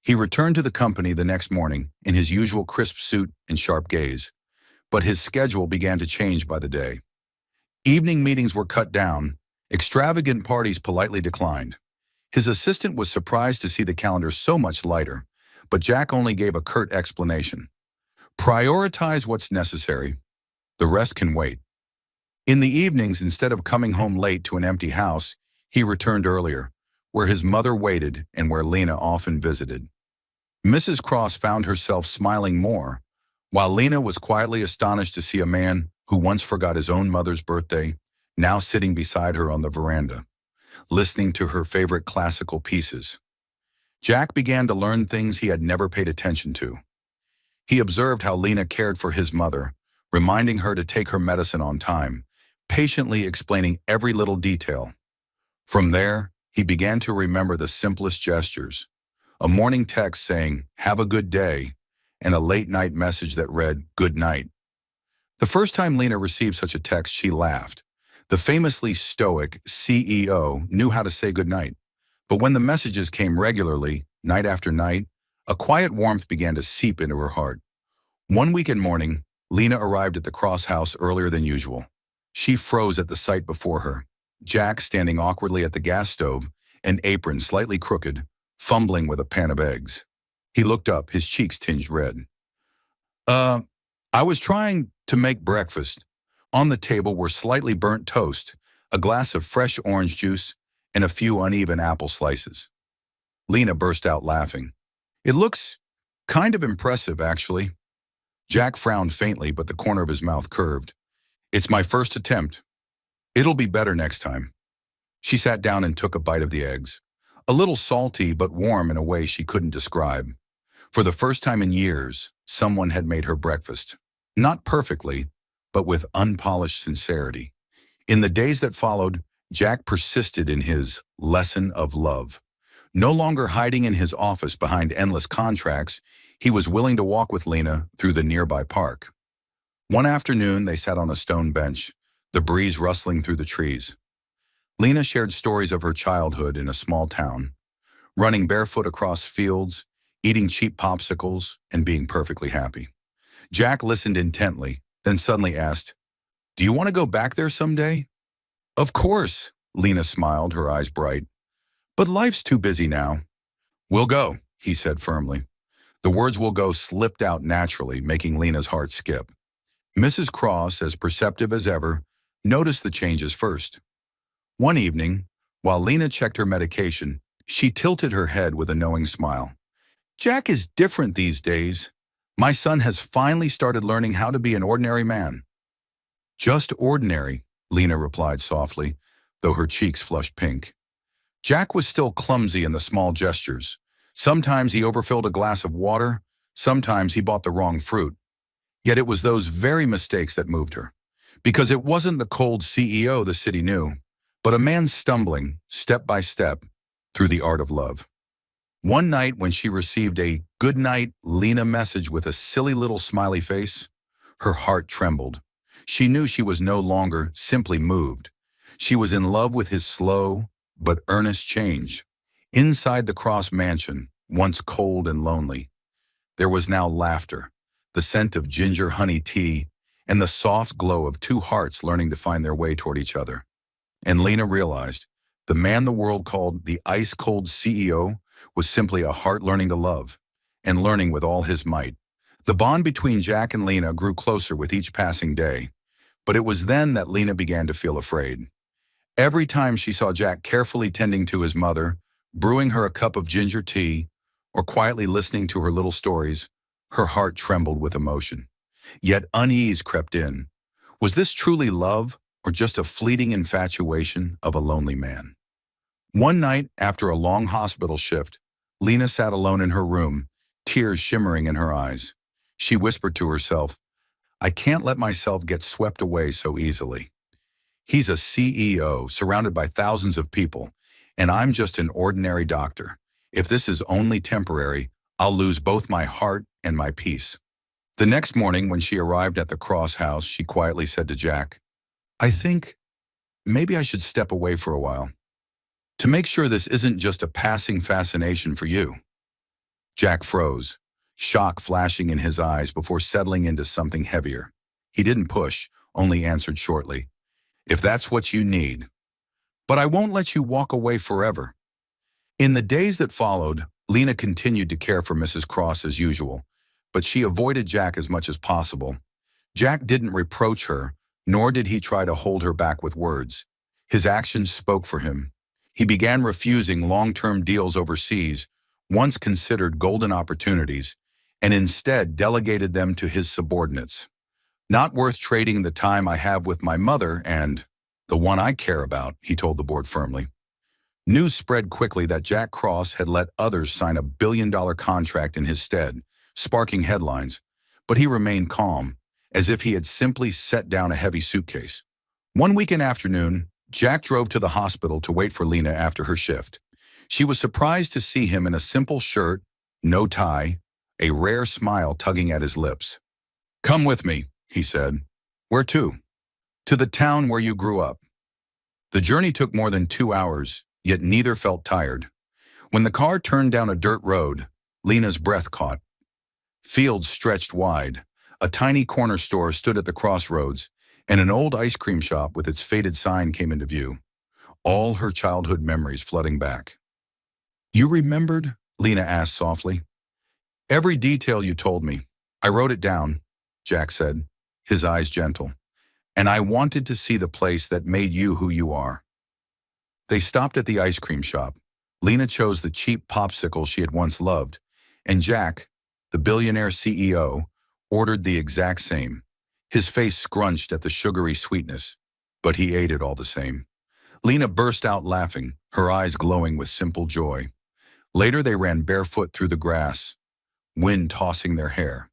He returned to the company the next morning in his usual crisp suit and sharp gaze. But his schedule began to change by the day. Evening meetings were cut down, extravagant parties politely declined. His assistant was surprised to see the calendar so much lighter, but Jack only gave a curt explanation. Prioritize what's necessary. The rest can wait. In the evenings, instead of coming home late to an empty house, he returned earlier, where his mother waited and where Lena often visited. Mrs. Cross found herself smiling more, while Lena was quietly astonished to see a man who once forgot his own mother's birthday, now sitting beside her on the veranda, listening to her favorite classical pieces. Jack began to learn things he had never paid attention to. He observed how Lena cared for his mother, reminding her to take her medicine on time, patiently explaining every little detail. From there, he began to remember the simplest gestures, a morning text saying, "Have a good day," and a late-night message that read, "Good night." The first time Lena received such a text, she laughed. The famously stoic CEO knew how to say goodnight. But when the messages came regularly, night after night, a quiet warmth began to seep into her heart. One weekend morning, Lena arrived at the Cross house earlier than usual. She froze at the sight before her. Jack standing awkwardly at the gas stove, an apron slightly crooked, fumbling with a pan of eggs. He looked up, his cheeks tinged red. I was trying to make breakfast." On the table were slightly burnt toast, a glass of fresh orange juice, and a few uneven apple slices. Lena burst out laughing. "It looks kind of impressive, actually." Jack frowned faintly, but the corner of his mouth curved. "It's my first attempt. It'll be better next time." She sat down and took a bite of the eggs. A little salty, but warm in a way she couldn't describe. For the first time in years, someone had made her breakfast. Not perfectly, but with unpolished sincerity. In the days that followed, Jack persisted in his lesson of love. No longer hiding in his office behind endless contracts, he was willing to walk with Lena through the nearby park. One afternoon, they sat on a stone bench, the breeze rustling through the trees. Lena shared stories of her childhood in a small town, running barefoot across fields, eating cheap popsicles, and being perfectly happy. Jack listened intently, then suddenly asked, "Do you want to go back there someday?" "Of course," Lena smiled, her eyes bright. "But life's too busy now." "We'll go," he said firmly. The words "will go" slipped out naturally, making Lena's heart skip. Mrs. Cross, as perceptive as ever, noticed the changes first. One evening, while Lena checked her medication, she tilted her head with a knowing smile. "Jack is different these days. My son has finally started learning how to be an ordinary man." "Just ordinary," Lena replied softly, though her cheeks flushed pink. Jack was still clumsy in the small gestures. Sometimes he overfilled a glass of water, sometimes he bought the wrong fruit. Yet it was those very mistakes that moved her. Because it wasn't the cold CEO the city knew, but a man stumbling, step by step, through the art of love. One night when she received a "Good night, Lena" message with a silly little smiley face, her heart trembled. She knew she was no longer simply moved. She was in love with his slow but earnest change. Inside the Cross mansion, once cold and lonely, there was now laughter, the scent of ginger honey tea, and the soft glow of two hearts learning to find their way toward each other. And Lena realized the man the world called the ice-cold CEO was simply a heart learning to love, and learning with all his might. The bond between Jack and Lena grew closer with each passing day, but it was then that Lena began to feel afraid. Every time she saw Jack carefully tending to his mother, brewing her a cup of ginger tea, or quietly listening to her little stories, her heart trembled with emotion. Yet unease crept in. Was this truly love, or just a fleeting infatuation of a lonely man? One night, after a long hospital shift, Lena sat alone in her room, tears shimmering in her eyes. She whispered to herself, "I can't let myself get swept away so easily. He's a CEO surrounded by thousands of people, and I'm just an ordinary doctor. If this is only temporary, I'll lose both my heart and my peace." The next morning, when she arrived at the Cross house, she quietly said to Jack, "I think maybe I should step away for a while, to make sure this isn't just a passing fascination for you." Jack froze, shock flashing in his eyes before settling into something heavier. He didn't push, only answered shortly, "If that's what you need. But I won't let you walk away forever." In the days that followed, Lena continued to care for Mrs. Cross as usual, but she avoided Jack as much as possible. Jack didn't reproach her, nor did he try to hold her back with words. His actions spoke for him. He began refusing long-term deals overseas, once considered golden opportunities, and instead delegated them to his subordinates. "Not worth trading the time I have with my mother and the one I care about," he told the board firmly. News spread quickly that Jack Cross had let others sign a $1 billion contract in his stead, sparking headlines, but he remained calm, as if he had simply set down a heavy suitcase. One weekend afternoon, Jack drove to the hospital to wait for Lena after her shift. She was surprised to see him in a simple shirt, no tie, a rare smile tugging at his lips. "Come with me," he said. "Where to?" "To the town where you grew up." The journey took more than 2 hours, yet neither felt tired. When the car turned down a dirt road, Lena's breath caught. Fields stretched wide. A tiny corner store stood at the crossroads, and an old ice cream shop with its faded sign came into view. All her childhood memories flooding back. "You remembered?" Lena asked softly. "Every detail you told me. I wrote it down," Jack said, his eyes gentle. "And I wanted to see the place that made you who you are." They stopped at the ice cream shop. Lena chose the cheap popsicle she had once loved, and Jack, the billionaire CEO, ordered the exact same. His face scrunched at the sugary sweetness, but he ate it all the same. Lena burst out laughing, her eyes glowing with simple joy. Later they ran barefoot through the grass, wind tossing their hair.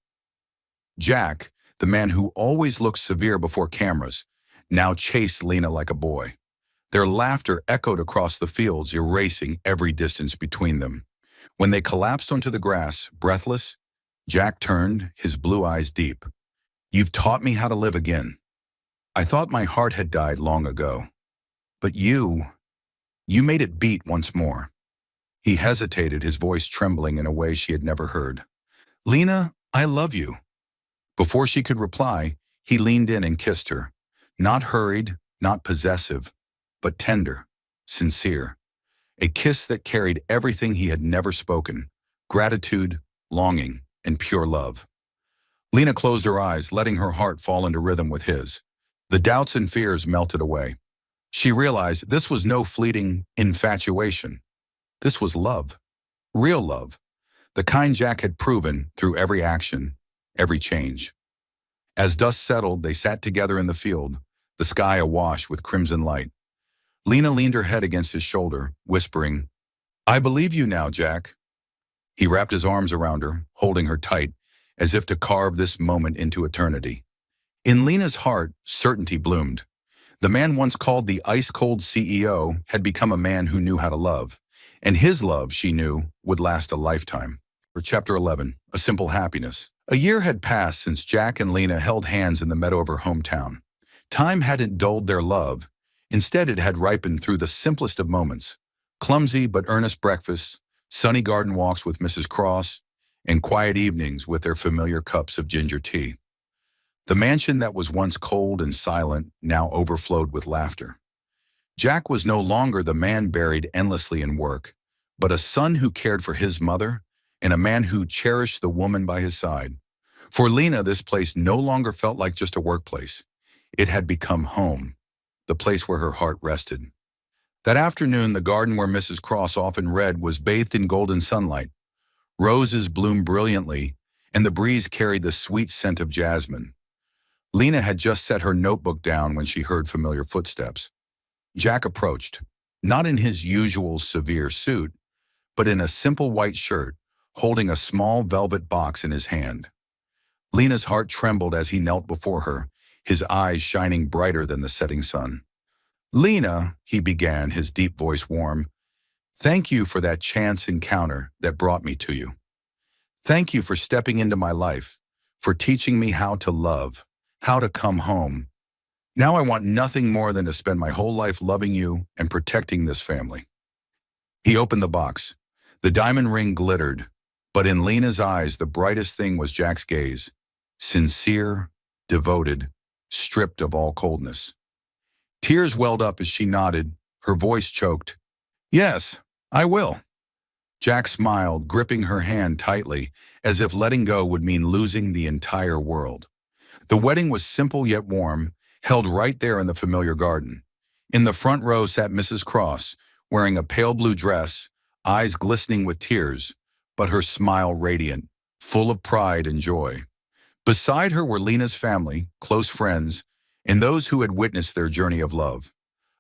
Jack, the man who always looked severe before cameras, now chased Lena like a boy. Their laughter echoed across the fields, erasing every distance between them. When they collapsed onto the grass, breathless, Jack turned, his blue eyes deep. "You've taught me how to live again. I thought my heart had died long ago." But you made it beat once more. He hesitated, his voice trembling in a way she had never heard. Lena, I love you. Before she could reply, he leaned in and kissed her. Not hurried, not possessive, but tender, sincere. A kiss that carried everything he had never spoken: gratitude, longing, and pure love. Lena closed her eyes, letting her heart fall into rhythm with his. The doubts and fears melted away. She realized this was no fleeting infatuation. This was love. Real love. The kind Jack had proven through every action, every change. As dusk settled, they sat together in the field, the sky awash with crimson light. Lena leaned her head against his shoulder, whispering, I believe you now, Jack. He wrapped his arms around her, holding her tight, as if to carve this moment into eternity. In Lena's heart, certainty bloomed. The man once called the ice-cold CEO had become a man who knew how to love, and his love, she knew, would last a lifetime. For Chapter 11, A Simple Happiness. A year had passed since Jack and Lena held hands in the meadow of her hometown. Time hadn't dulled their love. Instead, it had ripened through the simplest of moments: clumsy but earnest breakfasts, sunny garden walks with Mrs. Cross, and quiet evenings with their familiar cups of ginger tea. The mansion that was once cold and silent now overflowed with laughter. Jack was no longer the man buried endlessly in work, but a son who cared for his mother and a man who cherished the woman by his side. For Lena, this place no longer felt like just a workplace. It had become home, the place where her heart rested. That afternoon, the garden where Mrs. Cross often read was bathed in golden sunlight. Roses bloomed brilliantly, and the breeze carried the sweet scent of jasmine. Lena had just set her notebook down when she heard familiar footsteps. Jack approached, not in his usual severe suit, but in a simple white shirt, holding a small velvet box in his hand. Lena's heart trembled as he knelt before her, his eyes shining brighter than the setting sun. Lena, he began, his deep voice warm, thank you for that chance encounter that brought me to you. Thank you for stepping into my life, for teaching me how to love, how to come home. Now I want nothing more than to spend my whole life loving you and protecting this family. He opened the box. The diamond ring glittered, but in Lena's eyes the brightest thing was Jack's gaze, sincere, devoted, stripped of all coldness. Tears welled up as she nodded, her voice choked. Yes, I will. Jack smiled, gripping her hand tightly, as if letting go would mean losing the entire world. The wedding was simple yet warm, held right there in the familiar garden. In the front row sat Mrs. Cross, wearing a pale blue dress, eyes glistening with tears, but her smile radiant, full of pride and joy. Beside her were Lena's family, close friends, and those who had witnessed their journey of love.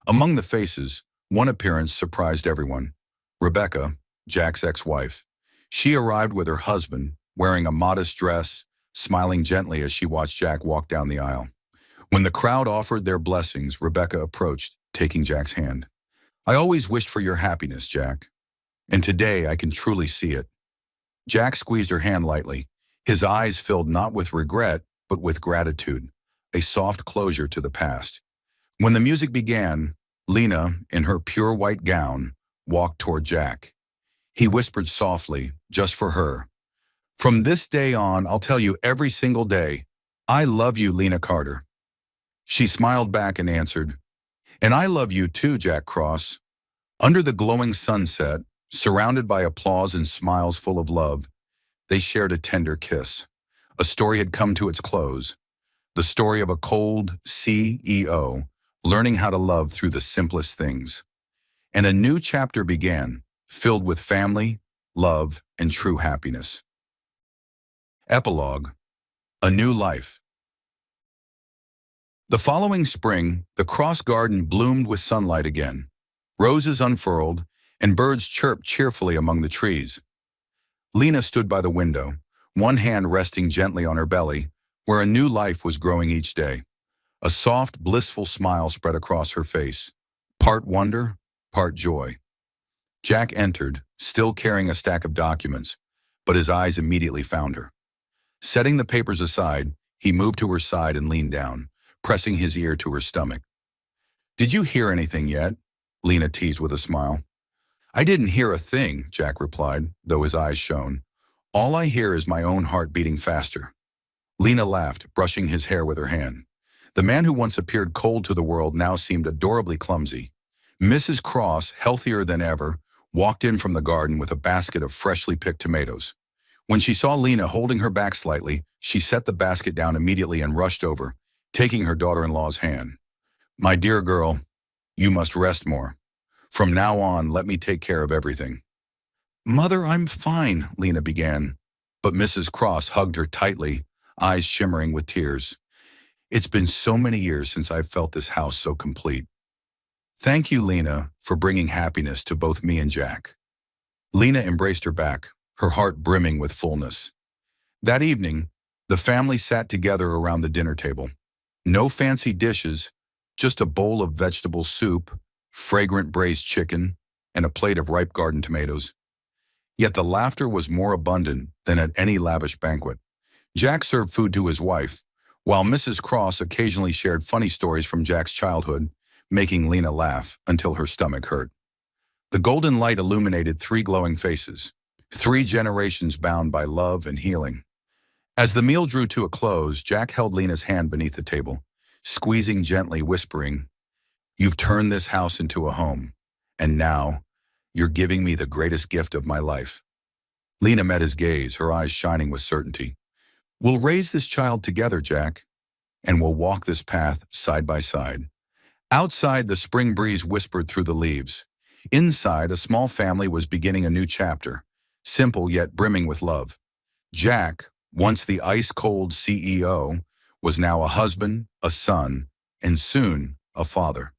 Among the faces, one appearance surprised everyone: Rebecca, Jack's ex-wife. She arrived with her husband, wearing a modest dress, smiling gently as she watched Jack walk down the aisle. When the crowd offered their blessings, Rebecca approached, taking Jack's hand. I always wished for your happiness, Jack, and today I can truly see it. Jack squeezed her hand lightly, his eyes filled not with regret, but with gratitude, a soft closure to the past. When the music began, Lena, in her pure white gown, walked toward Jack. He whispered softly, just for her, from this day on, I'll tell you every single day, I love you, Lena Carter. She smiled back and answered, and I love you too, Jack Cross. Under the glowing sunset, surrounded by applause and smiles full of love, they shared a tender kiss. A story had come to its close. The story of a cold CEO learning how to love through the simplest things. And a new chapter began, filled with family, love, and true happiness. Epilogue: A New Life. The following spring, the Cross Garden bloomed with sunlight again. Roses unfurled, and birds chirped cheerfully among the trees. Lena stood by the window, one hand resting gently on her belly, where a new life was growing each day. A soft, blissful smile spread across her face, part wonder, part joy. Jack entered, still carrying a stack of documents, but his eyes immediately found her. Setting the papers aside, he moved to her side and leaned down, pressing his ear to her stomach. Did you hear anything yet? Lena teased with a smile. I didn't hear a thing, Jack replied, though his eyes shone. All I hear is my own heart beating faster. Lena laughed, brushing his hair with her hand. The man who once appeared cold to the world now seemed adorably clumsy. Mrs. Cross, healthier than ever, walked in from the garden with a basket of freshly picked tomatoes. When she saw Lena holding her back slightly, she set the basket down immediately and rushed over, taking her daughter-in-law's hand. My dear girl, you must rest more. From now on, let me take care of everything. Mother, I'm fine, Lena began, but Mrs. Cross hugged her tightly, eyes shimmering with tears. It's been so many years since I've felt this house so complete. Thank you, Lena, for bringing happiness to both me and Jack. Lena embraced her back, her heart brimming with fullness. That evening, the family sat together around the dinner table. No fancy dishes, just a bowl of vegetable soup, fragrant braised chicken, and a plate of ripe garden tomatoes. Yet the laughter was more abundant than at any lavish banquet. Jack served food to his wife, while Mrs. Cross occasionally shared funny stories from Jack's childhood, making Lena laugh until her stomach hurt. The golden light illuminated 3 glowing faces, 3 generations bound by love and healing. As the meal drew to a close, Jack held Lena's hand beneath the table, squeezing gently, whispering, You've turned this house into a home, and now you're giving me the greatest gift of my life. Lena met his gaze, her eyes shining with certainty. We'll raise this child together, Jack, and we'll walk this path side by side. Outside, the spring breeze whispered through the leaves. Inside, a small family was beginning a new chapter, simple yet brimming with love. Jack, once the ice-cold CEO, was now a husband, a son, and soon a father.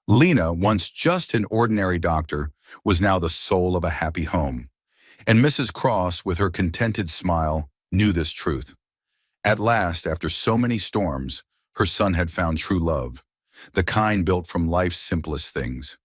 Lena, once just an ordinary doctor, was now the soul of a happy home. And Mrs. Cross, with her contented smile, knew this truth. At last, after so many storms, her son had found true love, the kind built from life's simplest things.